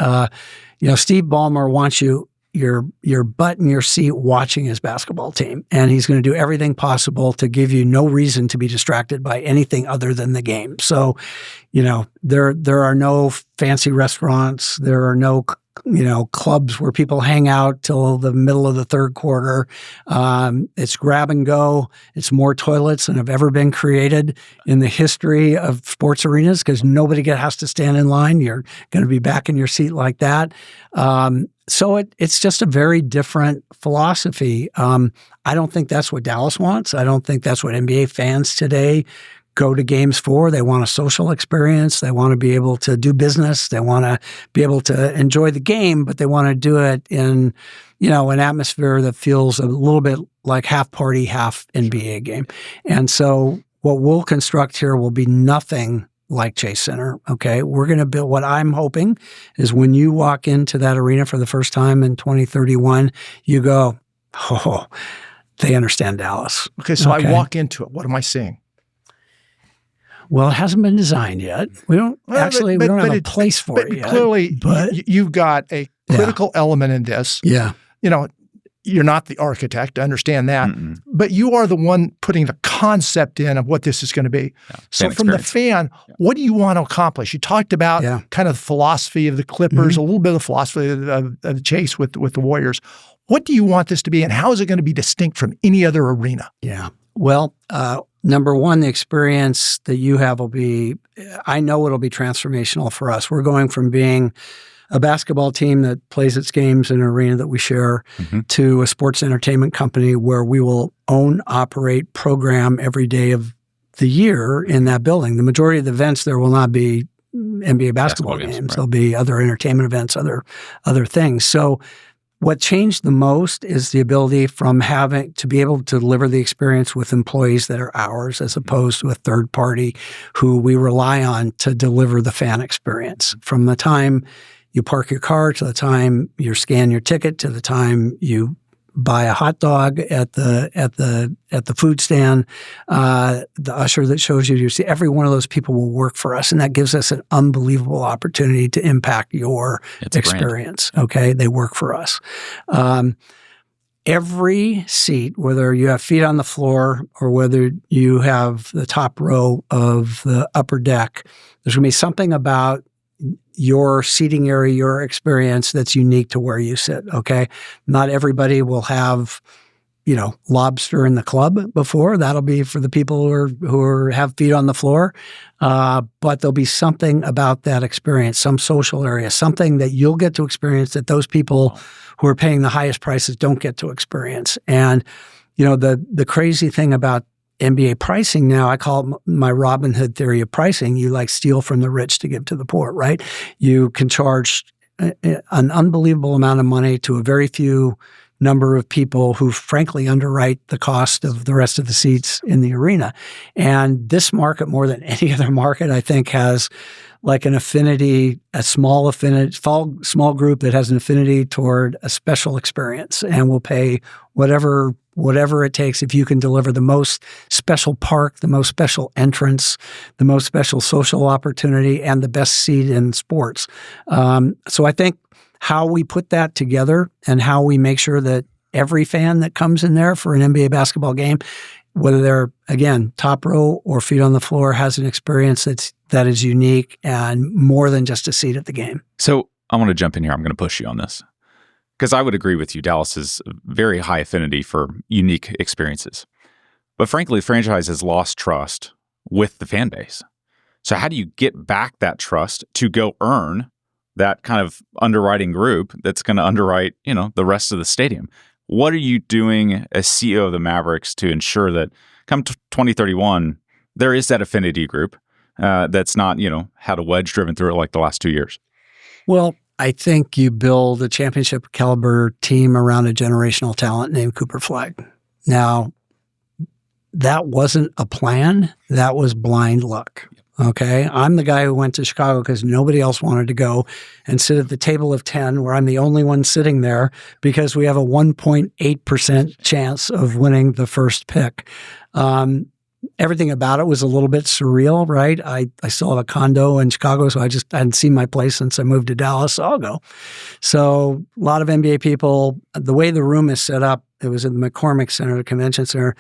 S4: Steve Ballmer wants your butt in your seat watching his basketball team, and he's going to do everything possible to give you no reason to be distracted by anything other than the game. So, there are no fancy restaurants. There are no, clubs where people hang out till the middle of the third quarter. It's grab and go. It's more toilets than have ever been created in the history of sports arenas, because nobody has to stand in line. You're going to be back in your seat like that. So it's just a very different philosophy. I don't think that's what Dallas wants. I don't think that's what NBA fans today go to games for. They want a social experience. They want to be able to do business. They want to be able to enjoy the game, but they want to do it in, an atmosphere that feels a little bit like half party, half NBA game. And so what we'll construct here will be nothing like Chase Center, okay? We're going to build, what I'm hoping is when you walk into that arena for the first time in 2031, you go, oh, they understand Dallas.
S3: Okay, so I walk into it. What am I seeing?
S4: Well, it hasn't been designed yet. We don't have a place for it yet.
S3: Clearly, you've got a critical element in this.
S4: Yeah.
S3: You're not the architect, I understand that, but you are the one putting the concept in of what this is going to be. Yeah. So from the fan, what do you want to accomplish? You talked about kind of the philosophy of the Clippers, a little bit of the philosophy of the Chase with the Warriors. What do you want this to be, and how is it going to be distinct from any other arena?
S4: Yeah. Well, number one, the experience that you have will be, I know it'll be transformational for us. We're going from being a basketball team that plays its games in an arena that we share to a sports entertainment company where we will own, operate, program every day of the year in that building. The majority of the events there will not be NBA basketball games. Right. There'll be other entertainment events, other things. So what changed the most is the ability from having to be able to deliver the experience with employees that are ours, as opposed to a third party who we rely on to deliver the fan experience. From the time you park your car to the time you scan your ticket to the time you buy a hot dog at the food stand, the usher that shows you see, every one of those people will work for us, and that gives us an unbelievable opportunity to impact your experience. Okay, they work for us. Every seat, whether you have feet on the floor or whether you have the top row of the upper deck, there's going to be something about your seating area, your experience that's unique to where you sit, okay? Not everybody will have, lobster in the club before. That'll be for the people who have feet on the floor. But there'll be something about that experience, some social area, something that you'll get to experience that those people who are paying the highest prices don't get to experience. And, the crazy thing about NBA pricing now, I call it my Robin Hood theory of pricing. You steal from the rich to give to the poor, right? You can charge an unbelievable amount of money to a very few number of people who frankly underwrite the cost of the rest of the seats in the arena. And this market, more than any other market, I think has an affinity, a small group that has an affinity toward a special experience and will pay whatever it takes if you can deliver the most special park, the most special entrance, the most special social opportunity, and the best seat in sports. So I think how we put that together and how we make sure that every fan that comes in there for an NBA basketball game, whether they're, again, top row or feet on the floor, has an experience that is unique and more than just a seat at the game.
S2: So I want to jump in here. I'm going to push you on this because I would agree with you. Dallas has very high affinity for unique experiences. But frankly, the franchise has lost trust with the fan base. So how do you get back that trust to go earn that kind of underwriting group that's going to underwrite, the rest of the stadium? What are you doing as CEO of the Mavericks to ensure that come 2031, there is that affinity group that's not, had a wedge driven through it like the last 2 years?
S4: Well, I think you build a championship caliber team around a generational talent named Cooper Flagg. Now, that wasn't a plan. That was blind luck. Okay. I'm the guy who went to Chicago because nobody else wanted to go and sit at the table of 10 where I'm the only one sitting there because we have a 1.8% chance of winning the first pick. Everything about it was a little bit surreal, right? I still have a condo in Chicago, so I hadn't seen my place since I moved to Dallas, so I'll go. So a lot of NBA people, the way the room is set up, it was in the McCormick Center, the convention center,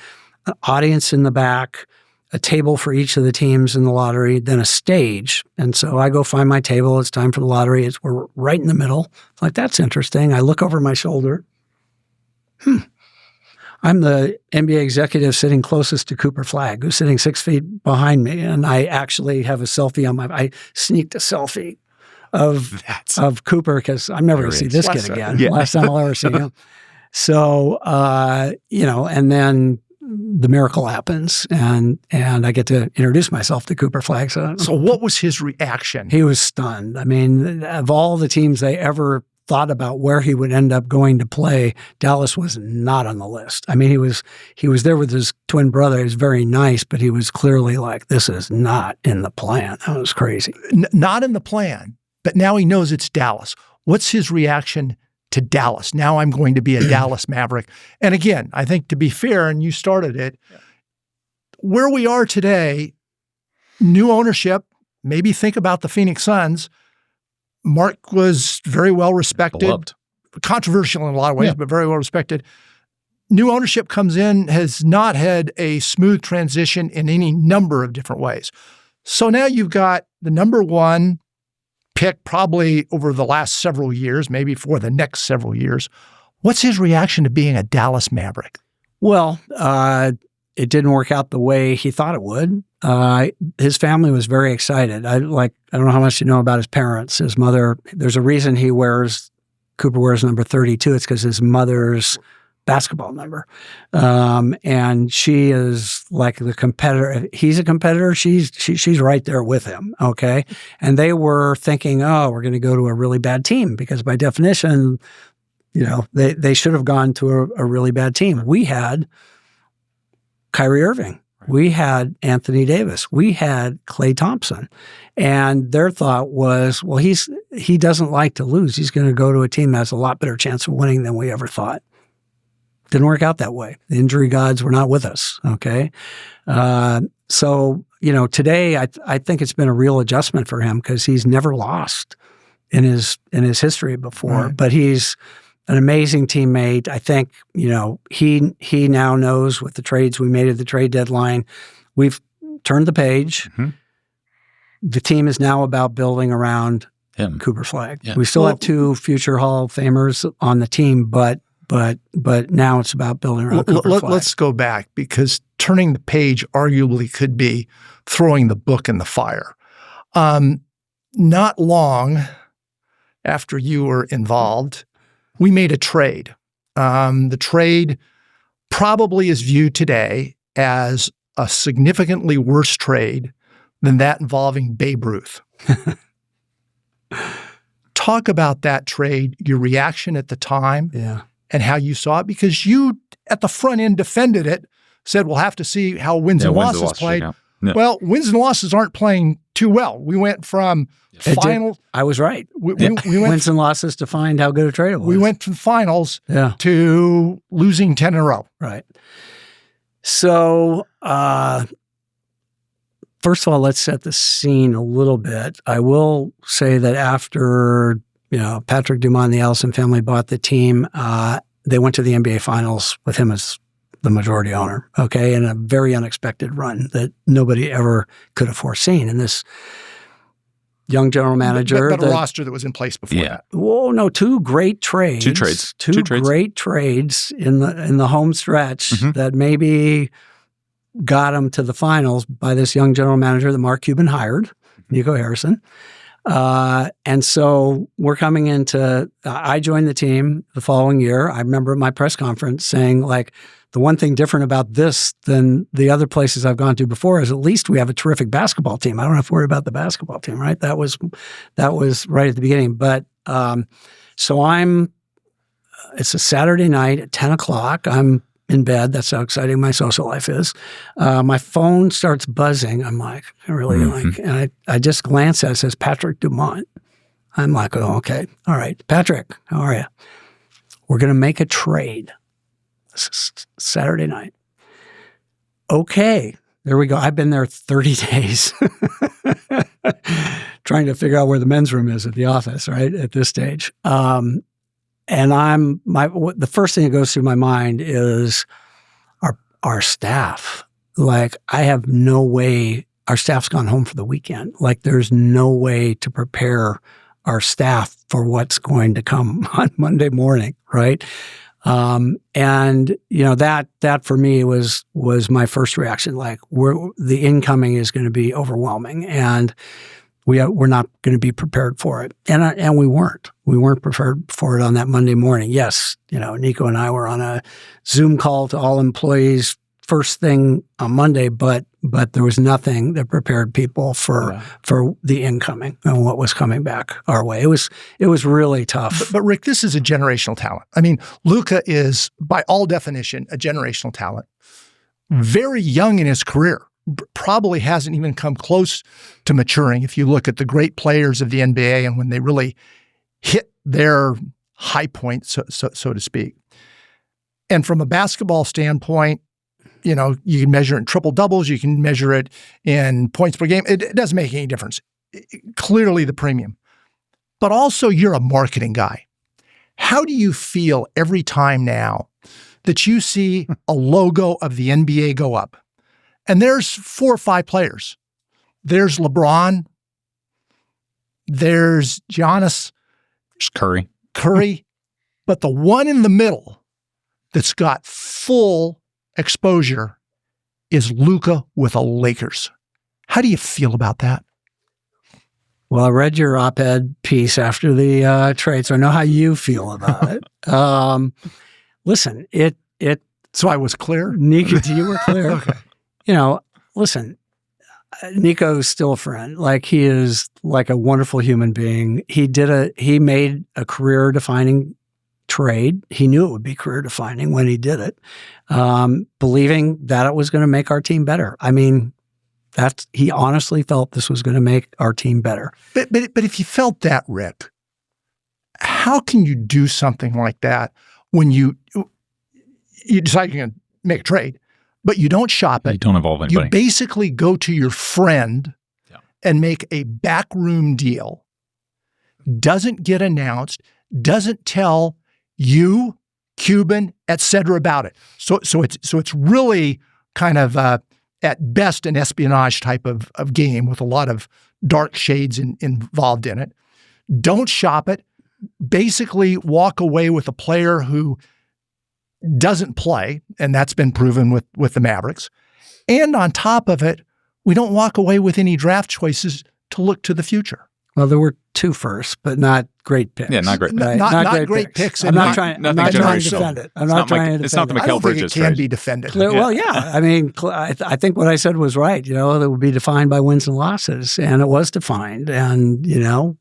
S4: an audience in the back, a table for each of the teams in the lottery, then a stage. And so I go find my table. It's time for the lottery. We're right in the middle. It's like, that's interesting. I look over my shoulder. I'm the NBA executive sitting closest to Cooper Flagg, who's sitting 6 feet behind me. And I actually have a selfie on I sneaked a selfie of Cooper because I'm never going to see this kid again. Yeah. Last time I'll ever see him. So, and then the miracle happens, and I get to introduce myself to Cooper Flagg.
S3: So what was his reaction?
S4: He was stunned. I mean, of all the teams they ever thought about where he would end up going to play, Dallas was not on the list. I mean, he was there with his twin brother. He was very nice, but he was clearly like, this is not in the plan. That was crazy.
S3: Not in the plan, but now he knows it's Dallas. What's his reaction to Dallas? Now I'm going to be a Dallas Maverick. And again, I think to be fair, and you started it, where we are today, new ownership, maybe think about the Phoenix Suns. Mark was very well respected,
S2: beloved.
S3: Controversial in a lot of ways, but very well respected. New ownership comes in, has not had a smooth transition in any number of different ways. So now you've got the number one pick probably over the last several years, maybe for the next several years. What's his reaction to being a Dallas Maverick?
S4: Well, it didn't work out the way he thought it would. His family was very excited. I don't know how much you know about his parents. His mother, there's a reason Cooper wears number 32. It's because his mother's basketball number. And she is like the competitor. He's a competitor. She's right there with him. Okay. And they were thinking, oh, we're going to go to a really bad team because by definition, they should have gone to a really bad team. We had Kyrie Irving. We had Anthony Davis. We had Klay Thompson. And their thought was, well, he doesn't like to lose. He's going to go to a team that has a lot better chance of winning than we ever thought. Didn't work out that way. The injury gods were not with us, okay? So, today I think it's been a real adjustment for him because he's never lost in his history before.
S3: Right.
S4: But he's an amazing teammate. I think, he now knows with the trades we made at the trade deadline, we've turned the page.
S2: Mm-hmm.
S4: The team is now about building around
S2: Him.
S4: Cooper Flagg.
S2: Yeah.
S4: We still have 2 future Hall of Famers on the team, but now it's about building around Cooper Flagg.
S3: Let's go back, because turning the page arguably could be throwing the book in the fire. Not long after you were involved, we made a trade. The trade probably is viewed today as a significantly worse trade than that involving Babe Ruth. Talk about that trade, your reaction at the time, and how you saw it, because you, at the front end, defended it, said we'll have to see how wins and losses played.
S2: Yeah.
S3: Well, wins and losses aren't playing too well. We went from final.
S4: I was right.
S3: We went
S4: Wins and losses defined how good a trade it was.
S3: We went from finals to losing 10 in a row.
S4: Right. So, first of all, let's set the scene a little bit. I will say that after Patrick Dumont and the Ellison family bought the team, they went to the NBA Finals with him as the majority owner, okay, in a very unexpected run that nobody ever could have foreseen. And this young general manager.
S3: But a roster that was in place before that.
S4: Whoa, no, 2 great trades. Two great trades in the home stretch that maybe got him to the finals by this young general manager that Mark Cuban hired, Nico Harrison. And so we're coming into, I joined the team the following year. I remember at my press conference saying, like, the one thing different about this than the other places I've gone to before is at least we have a terrific basketball team. I don't have to worry about the basketball team, right? That was right at the beginning. But so it's a Saturday night at 10 o'clock. I'm in bed. That's how exciting my social life is. My phone starts buzzing. I'm like, and I just glance at it. It says Patrick Dumont. I'm like, oh, okay. All right. Patrick, how are you? We're going to make a trade. This is Saturday night. Okay. There we go. I've been there 30 days trying to figure out where the men's room is at the office, right, at this stage. And the first thing that goes through my mind is our staff. Like, I have no way, our staff's gone home for the weekend. Like, there's no way to prepare our staff for what's going to come on Monday morning, right? And that for me was my first reaction. Like, the incoming is going to be overwhelming, and we're not going to be prepared for it. And we weren't. We weren't prepared for it on that Monday morning. Yes, Nico and I were on a Zoom call to all employees first thing on Monday, but there was nothing that prepared people for the incoming and what was coming back our way. It was really tough.
S3: But Rick, this is a generational talent. I mean, Luka is, by all definition, a generational talent. Very young in his career. Probably hasn't even come close to maturing if you look at the great players of the NBA and when they really hit their high point, so to speak. And from a basketball standpoint, you can measure it in triple doubles, you can measure it in points per game. It doesn't make any difference. Clearly the premium. But also, you're a marketing guy. How do you feel every time now that you see a logo of the NBA go up? And there's 4 or 5 players. There's LeBron. There's Giannis.
S2: There's
S3: Curry. But the one in the middle that's got full exposure is Luka with a Lakers. How do you feel about that?
S4: Well, I read your op-ed piece after the trade, so I know how you feel about it. Listen,
S3: So I was clear?
S4: Nico, you were clear.
S3: Okay.
S4: Listen, Nico's still a friend. Like, he is like a wonderful human being. He made a career-defining trade. He knew it would be career defining when he did it, believing that it was going to make our team better. I mean, he honestly felt this was going to make our team better.
S3: But if you felt that, Rick, how can you do something like that when you decide you're going to make a trade, but you don't shop it?
S2: You don't involve anybody.
S3: You basically go to your friend and make a backroom deal. Doesn't get announced, doesn't tell you, Cuban, et cetera, about it. So it's really kind of at best an espionage type of game with a lot of dark shades involved in it. Don't shop it. Basically walk away with a player who doesn't play, and that's been proven with the Mavericks. And on top of it, we don't walk away with any draft choices to look to the future.
S4: Well, there were 2 firsts, but not great picks.
S2: Yeah, not great.
S4: Right?
S3: Not great picks.
S4: I'm not trying to defend it. I'm not trying to defend it.
S2: It's not the Mikal Bridges
S3: trade. It can be defended.
S4: Well, yeah. I mean, I think what I said was right. It would be defined by wins and losses, and it was defined. And,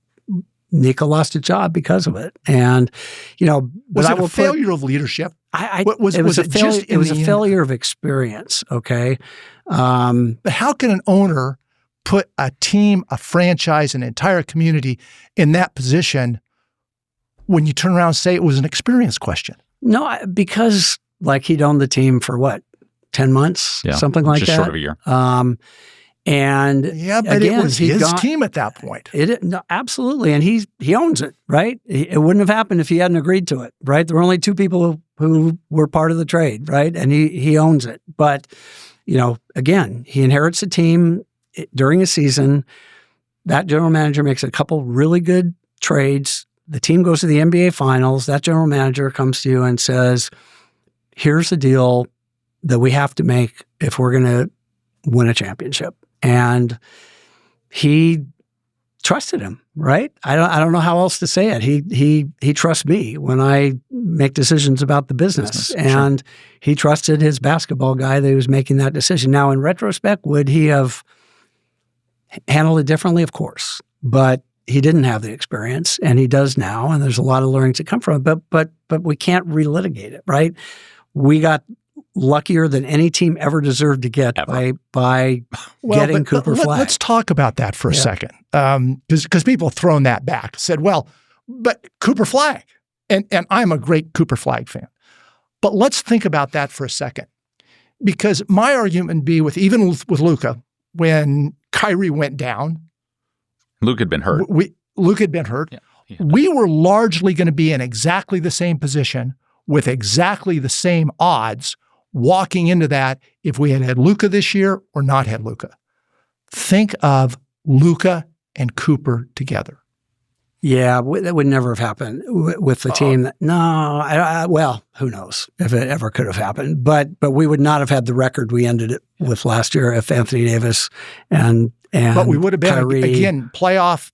S4: Nika lost a job because of it. And,
S3: was it a failure of leadership?
S4: It was a failure of experience, okay?
S3: But how can an owner put a team, a franchise, an entire community in that position when you turn around and say it was an experience question?
S4: No, because he'd owned the team for what, 10 months, something like that?
S2: Just short of a year.
S4: And
S3: but
S4: again,
S3: it was his team at that point.
S4: No, absolutely, and he owns it, right? It wouldn't have happened if he hadn't agreed to it, right? There were only 2 people who were part of the trade, right? And he owns it. But again, he inherits a team during a season. That general manager makes a couple really good trades. The team goes to the NBA Finals. That general manager comes to you and says, "Here's the deal that we have to make if we're going to win a championship." And he trusted him, right? I don't know how else to say it. He trusts me when I make decisions about the business. And he trusted his basketball guy that he was making that decision. Now, in retrospect, would he have handled it differently? Of course. But he didn't have the experience, and he does now, and there's a lot of learnings that come from it. But we can't relitigate it, right? We got luckier than any team ever deserved to get by getting Cooper Flagg.
S3: Let's talk about that for a second, because people have thrown that back, said, well, but Cooper Flagg, and I'm a great Cooper Flagg fan. But let's think about that for a second, because my argument would be with Luka, when Kyrie went down.
S2: Luka had been hurt.
S3: Luka had been hurt. Yeah. We were largely going to be in exactly the same position with exactly the same odds walking into that if we had Luka this year or not had Luka. Think of Luka and Cooper together.
S4: Yeah, that would never have happened with the team. Well, who knows if it ever could have happened. But we would not have had the record we ended it with last year if Anthony Davis and
S3: but we would have been,
S4: Kyrie,
S3: again, playoff,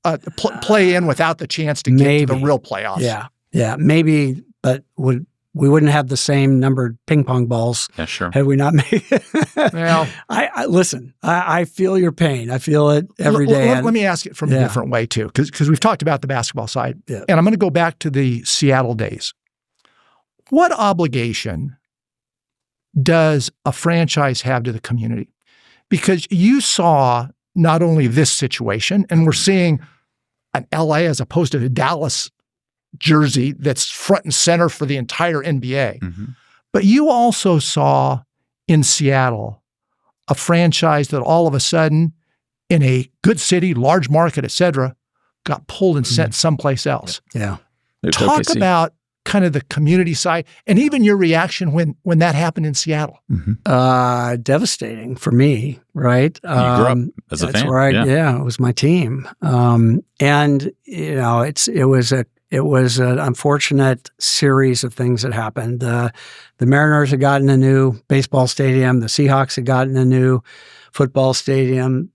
S3: play in without the chance to get to the real playoffs.
S4: Yeah, maybe, but we wouldn't have the same numbered ping pong balls.
S2: Yeah, sure.
S4: Had we not made it.
S3: Well,
S4: listen, I feel your pain. I feel it every day.
S3: Let me ask it from a different way too, because we've talked about the basketball side, and I'm going to go back to the Seattle days. What obligation does a franchise have to the community? Because you saw not only this situation, and we're seeing an LA as opposed to a Dallas jersey that's front and center for the entire NBA. Mm-hmm. But you also saw in Seattle a franchise that all of a sudden, in a good city, large market, et cetera, got pulled and sent someplace else.
S4: Yeah.
S3: Talk about kind of the community side and even your reaction when that happened in Seattle.
S4: Mm-hmm. Devastating for me, right?
S2: You grew up as a fan.
S4: That's where it was my team. And it was an unfortunate series of things that happened. The Mariners had gotten a new baseball stadium. The Seahawks had gotten a new football stadium.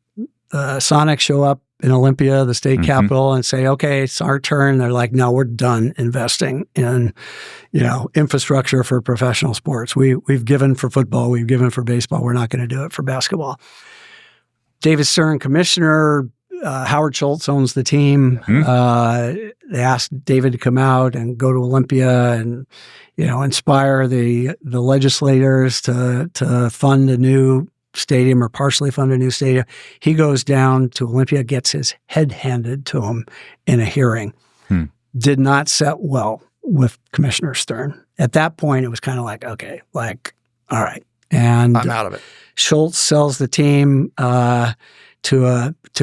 S4: The Sonics show up in Olympia, the state capital, and say, okay, it's our turn. They're like, no, we're done investing in, infrastructure for professional sports. We've given for football. We've given for baseball. We're not going to do it for basketball. David Stern, commissioner. Howard Schultz owns the team. they asked David to come out and go to Olympia and, inspire the legislators to fund a new stadium or partially fund a new stadium. He goes down to Olympia, gets his head handed to him in a hearing. Did not set well with Commissioner Stern. At that point, it was kind of like, okay, all right. And
S3: I'm out of it.
S4: Schultz sells the team to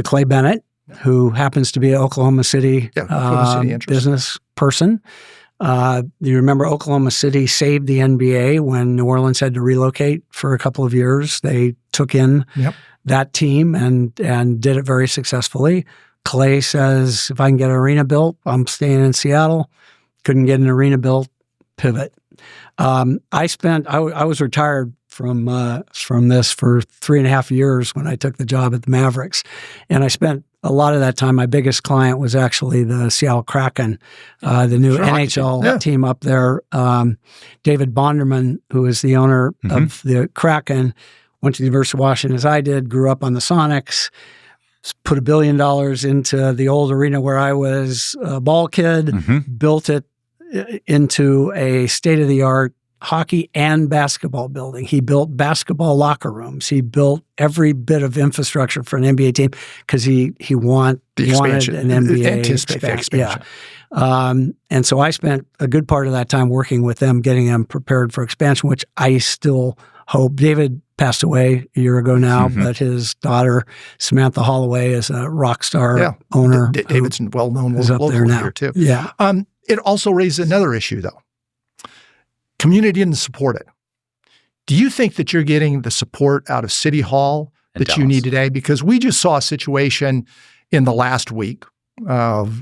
S4: Clay Bennett, who happens to be an Oklahoma City, business person. You remember Oklahoma City saved the NBA when New Orleans had to relocate for a couple of years. They took in that team and did it very successfully. Clay says, if I can get an arena built, I'm staying in Seattle. Couldn't get an arena built, pivot. I was retired from this for 3.5 years when I took the job at the Mavericks. And I spent a lot of that time, my biggest client was actually the Seattle Kraken, the new NHL team up there. David Bonderman, who is the owner of the Kraken, went to the University of Washington as I did, grew up on the Sonics, put $1 billion into the old arena where I was a ball kid, built it into a state-of-the-art hockey and basketball building. He built basketball locker rooms. He built every bit of infrastructure for an NBA team because he wanted an NBA expansion. Yeah. And so I spent a good part of that time working with them, getting them prepared for expansion, which I still hope. David passed away a year ago now, but his daughter, Samantha Holloway, is a rock star owner.
S3: David's well-known
S4: is up there now.
S3: Here too.
S4: Yeah.
S3: It also raises another issue, though. Community didn't support it. Do you think that you're getting the support out of City Hall that you need today? Because we just saw a situation in the last week of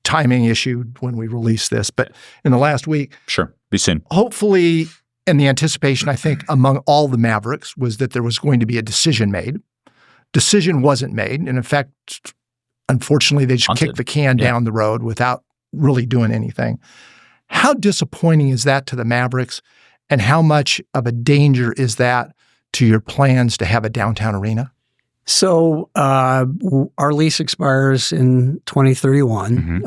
S3: timing issue when we released this, but in the last week.
S2: Sure, be soon.
S3: Hopefully, and the anticipation, I think, among all the Mavericks was that there was going to be a decision made. Decision wasn't made. And in fact, unfortunately, they just kicked the can down the road without really doing anything. How disappointing is that to the Mavericks, and how much of a danger is that to your plans to have a downtown arena?
S4: So our lease expires in 2031.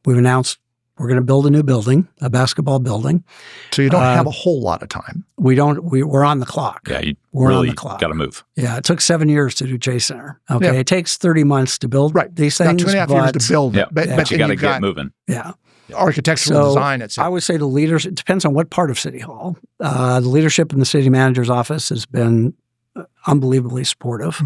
S4: We've announced we're going to build a new building, a basketball building.
S3: So you don't have a whole lot of time.
S4: We don't. We're on the clock.
S2: Yeah,
S4: we're
S2: really
S4: on the clock.
S2: Got to move.
S4: Yeah, it took 7 years to do Chase Center. Okay, it takes 30 months to build these things.
S3: About 2.5 years to build it, but
S2: you got to get moving.
S4: Yeah.
S3: Architectural design, etc.
S4: I would say the leaders, it depends on what part of City Hall. The leadership in the city manager's office has been unbelievably supportive.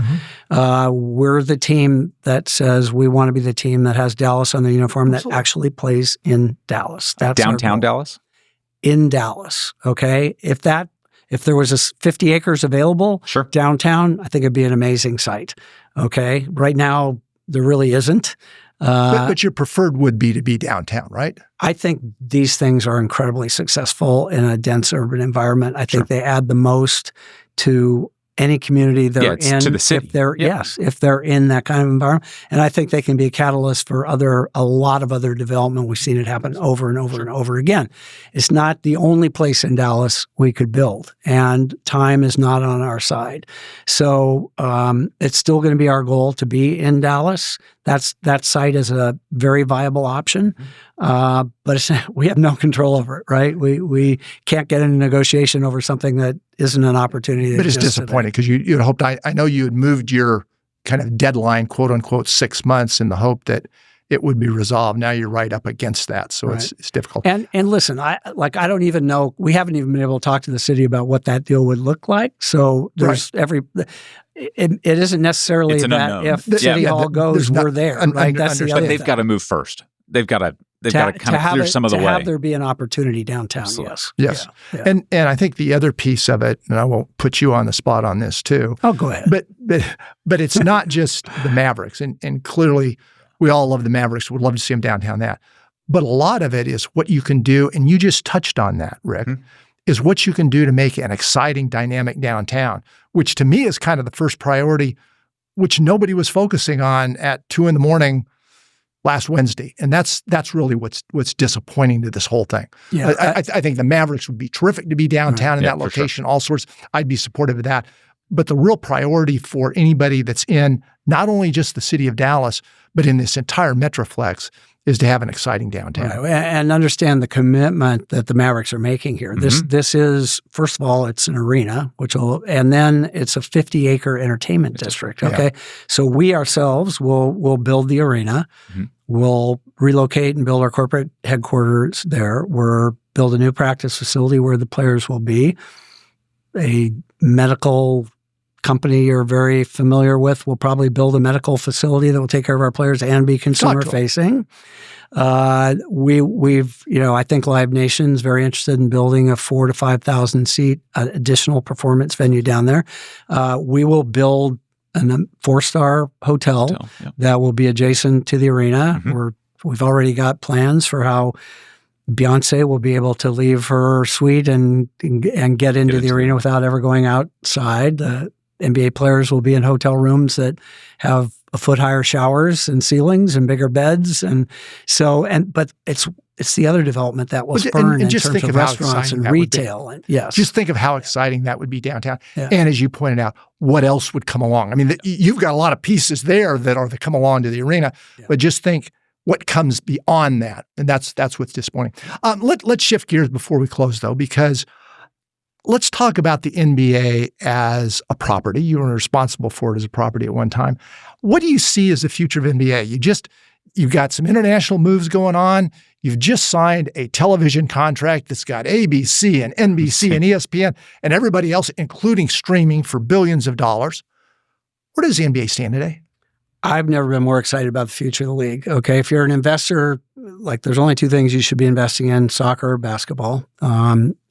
S4: We're the team that says we want to be the team that has Dallas on the uniform that actually plays in Dallas. That's
S2: downtown Dallas?
S4: In Dallas, okay? If there was 50 acres available downtown, I think it'd be an amazing site, okay? Right now, there really isn't.
S3: But your preferred would be to be downtown, right?
S4: I think these things are incredibly successful in a dense urban environment. I think they add the most to any community they're in.
S2: To the city.
S4: If they're in that kind of environment. And I think they can be a catalyst for a lot of other development. We've seen it happen over and over and over again. It's not the only place in Dallas we could build, and time is not on our side. So it's still going to be our goal to be in Dallas. That site is a very viable option, but we have no control over it, right? We can't get into negotiation over something that isn't an opportunity.
S3: But it's disappointing because you had hoped, I know you had moved your kind of deadline, quote unquote, 6 months in the hope that it would be resolved. Now you're right up against that, so it's difficult.
S4: And listen, I don't even know. We haven't even been able to talk to the city about what that deal would look like. So there's It isn't necessarily that unknown. If City Hall goes, we're there. Right? That's the other
S2: But they've got to move first. They've got to kind of clear some of the way.
S4: To have there be an opportunity downtown,
S3: yes. Yeah. And I think the other piece of it, and I won't put you on the spot on this too.
S4: Oh, go ahead.
S3: But it's not just the Mavericks, and clearly we all love the Mavericks. Would love to see them downtown. But a lot of it is what you can do, and you just touched on that, Rick. Is what you can do to make an exciting, dynamic downtown, which to me is kind of the first priority, which nobody was focusing on at 2 a.m. last Wednesday. And that's really what's disappointing to this whole thing.
S4: Yeah,
S3: I think the Mavericks would be terrific to be downtown in that location, all sorts. I'd be supportive of that. But the real priority for anybody that's in not only just the city of Dallas, but in this entire Metroplex is to have an exciting downtown.
S4: Right. And understand the commitment that the Mavericks are making here. This is, first of all, it's an arena, and then it's a 50-acre entertainment district. Okay,
S3: Yeah.
S4: so we ourselves will build the arena. We'll relocate and build our corporate headquarters there. We'll build a new practice facility where the players will be. A medical company you're very familiar with will probably build a medical facility that will take care of our players and be consumer facing. I think Live Nation's very interested in building a 4,000 to 5,000 seat additional performance venue down there. We will build a 4-star hotel that will be adjacent to the arena. We've already got plans for how Beyonce will be able to leave her suite and get into the arena without ever going outside. NBA players will be in hotel rooms that have a foot higher showers and ceilings and bigger beds, but it's the other development that will spurn in terms of restaurants and retail. And
S3: just think of how exciting that would be downtown. Yeah. And as you pointed out, what else would come along? I mean, you've got a lot of pieces there that come along to the arena, but just think what comes beyond that, and that's what's disappointing. Let's shift gears before we close, though, because let's talk about the NBA as a property. You were responsible for it as a property at one time. What do you see as the future of NBA? You've got some international moves going on. You've just signed a television contract that's got ABC and NBC and ESPN and everybody else, including streaming, for billions of dollars. Where does the NBA stand today?
S4: I've never been more excited about the future of the league. Okay, if you're an investor, there's only two things you should be investing in: soccer or basketball.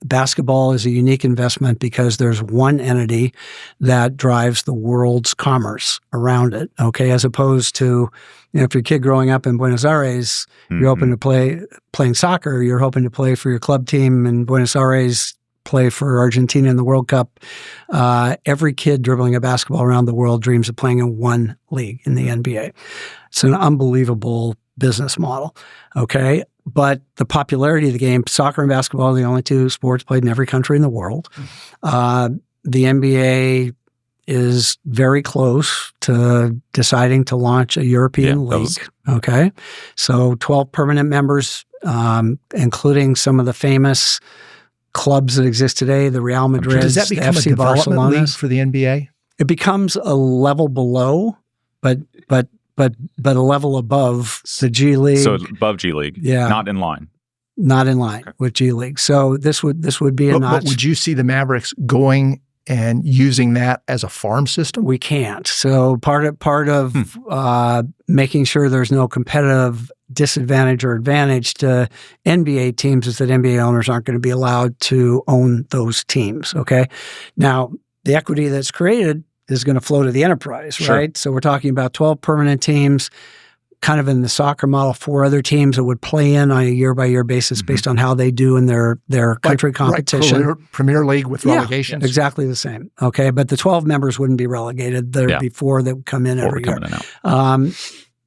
S4: Basketball is a unique investment because there's one entity that drives the world's commerce around it. Okay, as opposed to, if you're a kid growing up in Buenos Aires, you're hoping to playing soccer. You're hoping to play for your club team in Buenos Aires, play for Argentina in the World Cup. Every kid dribbling a basketball around the world dreams of playing in one league, in the NBA. It's an unbelievable business model, okay? But the popularity of the game, soccer and basketball are the only two sports played in every country in the world. The NBA is very close to deciding to launch a European league, okay? So 12 permanent members, including some of the famous clubs that exist today, the Real Madrid,
S3: does that become
S4: the FC
S3: a development
S4: Barcelona
S3: league for the NBA?
S4: It becomes a level below, but a level above the G League.
S2: So above G League, not in line.
S4: Not in line with G League. So this would be a notch.
S3: But would you see the Mavericks going and using that as a farm system?
S4: We can't. So part of making sure there's no competitive disadvantage or advantage to NBA teams is that NBA owners aren't going to be allowed to own those teams. Okay. Now, the equity that's created is going to flow to the enterprise, right? So we're talking about 12 permanent teams, kind of in the soccer model, 4 other teams that would play in on a year-by-year basis based on how they do in their country competition.
S3: Premier League with relegations?
S4: Exactly the same. Okay, but the 12 members wouldn't be relegated. There'd be 4 that would come in every year.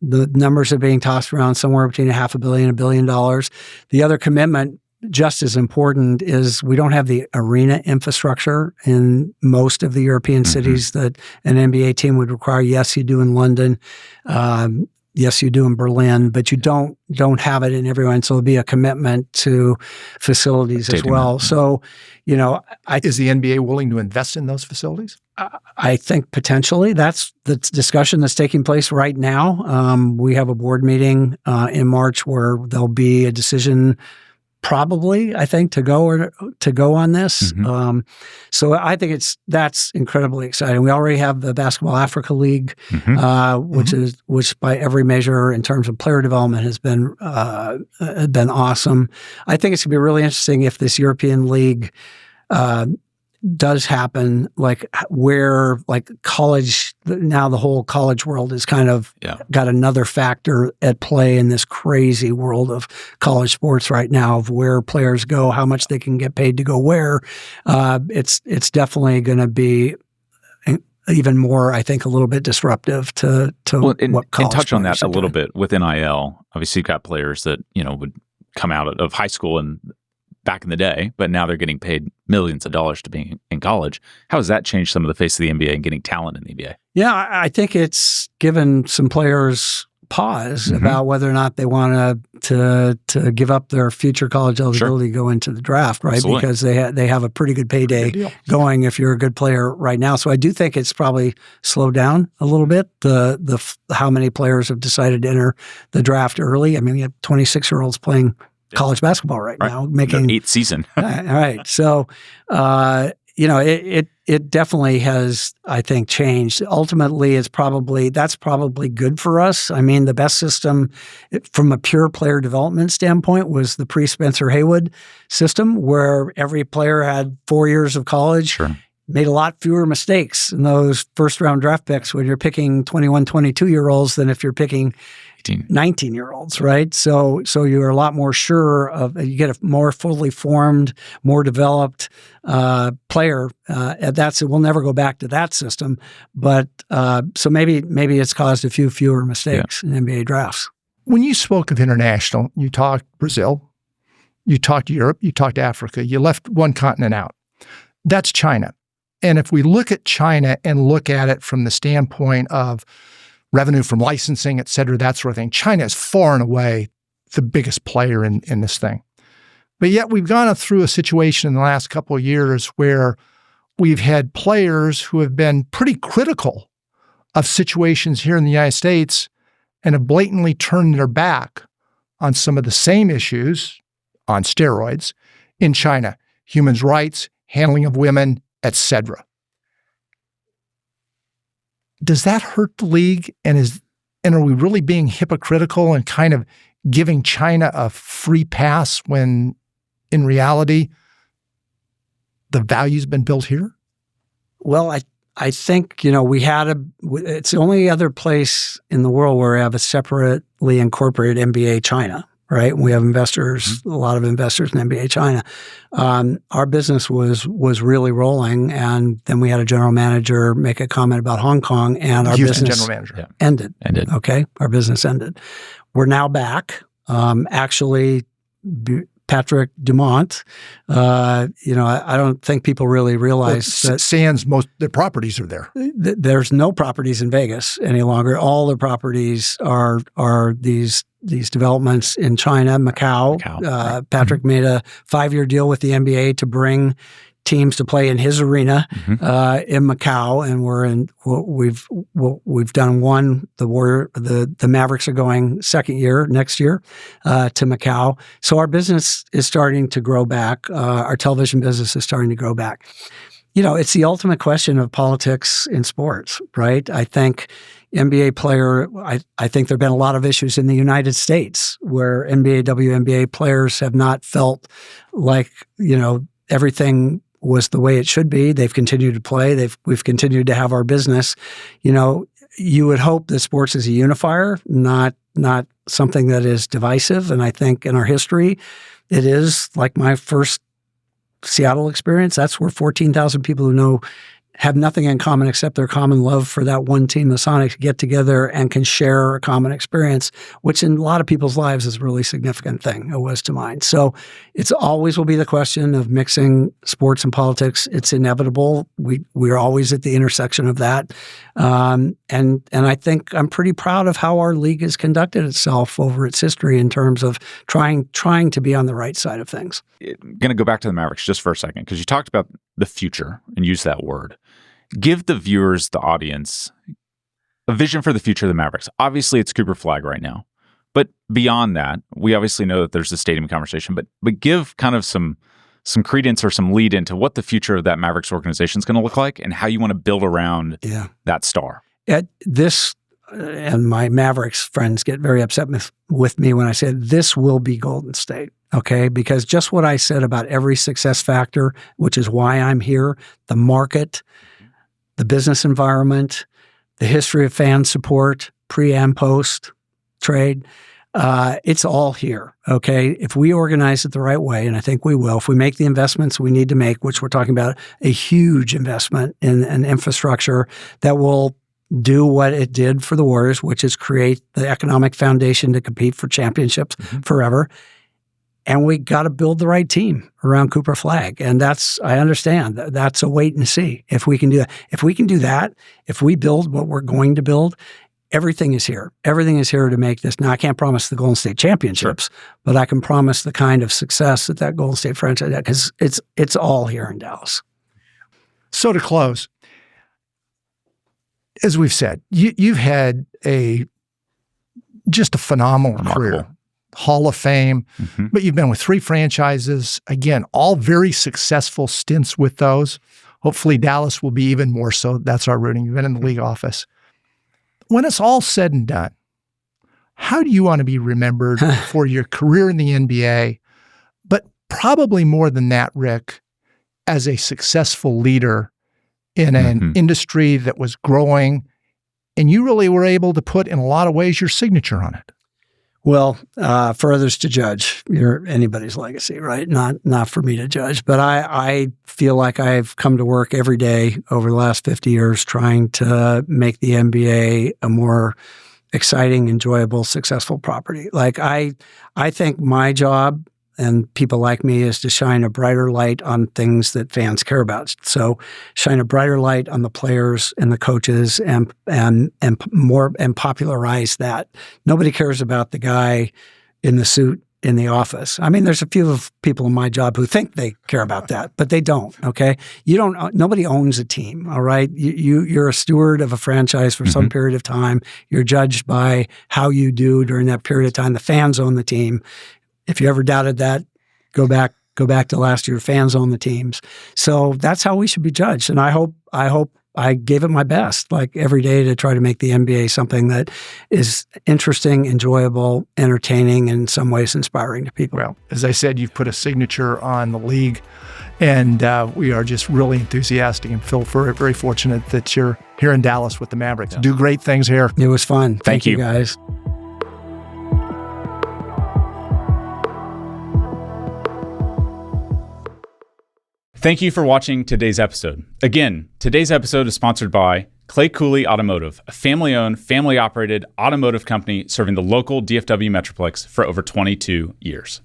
S4: The numbers are being tossed around somewhere between $500 million and $1 billion. The other commitment, just as important, is we don't have the arena infrastructure in most of the European cities that an NBA team would require. Yes, you do in London. Yes, you do in Berlin, but you don't have it in everyone. So there'll be a commitment to facilities as well. So,
S3: is the NBA willing to invest in those facilities?
S4: I think potentially that's the discussion that's taking place right now. We have a board meeting in March where there'll be a decision, probably, I think, to go on this. So I think that's incredibly exciting. We already have the Basketball Africa League, which by every measure in terms of player development has been awesome. I think it's going to be really interesting if this European League does happen, where college, now the whole college world is kind of got another factor at play in this crazy world of college sports right now, of where players go, how much they can get paid to go where. It's definitely going to be even more, I think, a little bit disruptive to what college.
S2: And touch on that a little
S4: doing.
S2: Bit with NIL. Obviously, you've got players that would come out of high school and back in the day, but now they're getting paid millions of dollars to be in college. How has that changed some of the face of the NBA and getting talent in the NBA?
S4: Yeah, I think it's given some players pause about whether or not they want to give up their future college eligibility to go into the draft, right?
S2: Absolutely.
S4: Because they have a pretty good payday going if you're a good player right now. So I do think it's probably slowed down a little bit, the how many players have decided to enter the draft early. I mean, we have 26-year-olds playing college basketball right now, making
S2: the 8th season.
S4: All right. So, it definitely has, I think, changed. Ultimately, that's probably good for us. I mean, the best system from a pure player development standpoint was the pre-Spencer Haywood system, where every player had 4 years of college.
S2: Sure.
S4: Made a lot fewer mistakes in those first-round draft picks when you're picking 21, 22-year-olds than if you're picking 19-year-olds, right? So you're a lot more sure you get a more fully formed, more developed player. We'll never go back to that system, but so maybe it's caused a few fewer mistakes in NBA drafts.
S3: When you spoke of international, you talked Brazil, you talked Europe, you talked Africa, you left one continent out. That's China. And if we look at China and look at it from the standpoint of revenue from licensing, et cetera, that sort of thing, China is far and away the biggest player in this thing. But yet we've gone through a situation in the last couple of years where we've had players who have been pretty critical of situations here in the United States and have blatantly turned their back on some of the same issues on steroids in China, human rights, handling of women, etc. Does that hurt the league? And are we really being hypocritical and kind of giving China a free pass when in reality the value's been built here?
S4: Well, I think, it's the only other place in the world where we have a separately incorporated NBA China, right? We have investors, a lot of investors in NBA China. Our business was really rolling, and then we had a general manager make a comment about Hong Kong, and our
S3: Houston
S4: business
S3: general manager.
S4: ended.
S3: Okay,
S4: our business ended. We're now back. Actually, Patrick Dumont, I don't think people really realize that
S3: Sands, most the properties are there.
S4: There's no properties in Vegas any longer. All the properties are these developments in China, Macau. Patrick made a 5-year deal with the NBA to bring teams to play in his arena in Macau, and we've done one. The Mavericks are going second year next year to Macau. So our business is starting to grow back. Our television business is starting to grow back. It's the ultimate question of politics in sports, right? I think NBA player, I think there have been a lot of issues in the United States where NBA, WNBA players have not felt like, everything was the way it should be. They've continued to play. We've continued to have our business. You would hope that sports is a unifier, not something that is divisive. And I think in our history, it is. Like my first Seattle experience, that's where 14,000 people who have nothing in common except their common love for that one team, the Sonics, get together and can share a common experience, which in a lot of people's lives is a really significant thing. It was to mine. So it's always will be the question of mixing sports and politics. It's inevitable. We're always at the intersection of that. And I think I'm pretty proud of how our league has conducted itself over its history in terms of trying to be on the right side of things.
S2: I'm going to go back to the Mavericks just for a second, because you talked about the future and used that word. Give the viewers, the audience, a vision for the future of the Mavericks. Obviously, it's Cooper Flag right now. But beyond that, we obviously know that there's the stadium conversation, but give kind of some credence or some lead into what the future of that Mavericks organization is going to look like and how you want to build around that star.
S4: And my Mavericks friends get very upset with me when I say this will be Golden State, okay? Because just what I said about every success factor, which is why I'm here, the market, the business environment, the history of fan support, pre and post trade, it's all here, okay? If we organize it the right way, and I think we will, if we make the investments we need to make, which we're talking about a huge investment in an infrastructure that will do what it did for the Warriors, which is create the economic foundation to compete for championships forever. And we got to build the right team around Cooper Flagg. And I understand that's a wait and see if we can do that. If we can do that, if we build what we're going to build, everything is here. Everything is here to make this. Now, I can't promise the Golden State championships, but I can promise the kind of success that Golden State franchise, because it's all here in Dallas.
S3: So to close, as we've said, you've had just a phenomenal career. Hall of Fame, but you've been with 3 franchises. Again, all very successful stints with those. Hopefully Dallas will be even more so. That's our rooting. You've been in the league office. When it's all said and done, how do you want to be remembered for your career in the NBA, but probably more than that, Rick, as a successful leader in an industry that was growing, and you really were able to put, in a lot of ways, your signature on it?
S4: Well, for others to judge, anybody's legacy, right? Not for me to judge. But I feel like I've come to work every day over the last 50 years trying to make the NBA a more exciting, enjoyable, successful property. Like I think my job and people like me is to shine a brighter light on things that fans care about. So shine a brighter light on the players and the coaches and popularize that. Nobody cares about the guy in the suit in the office. I mean, there's a few of people in my job who think they care about that, but they don't. Okay, nobody owns a team. All right, you're a steward of a franchise for some period of time. You're judged by how you do during that period of time. The fans own the team. If you ever doubted that, go back to last year. Fans own the teams. So that's how we should be judged. And I hope I gave it my best, like every day, to try to make the NBA something that is interesting, enjoyable, entertaining, and in some ways inspiring to people.
S3: Well, as I said, you've put a signature on the league, and we are just really enthusiastic and feel very fortunate that you're here in Dallas with the Mavericks. Yeah. Do great things here.
S4: It was fun. Thank you, guys.
S2: Thank you for watching today's episode. Again, today's episode is sponsored by Clay Cooley Automotive, a family-owned, family-operated automotive company serving the local DFW Metroplex for over 22 years.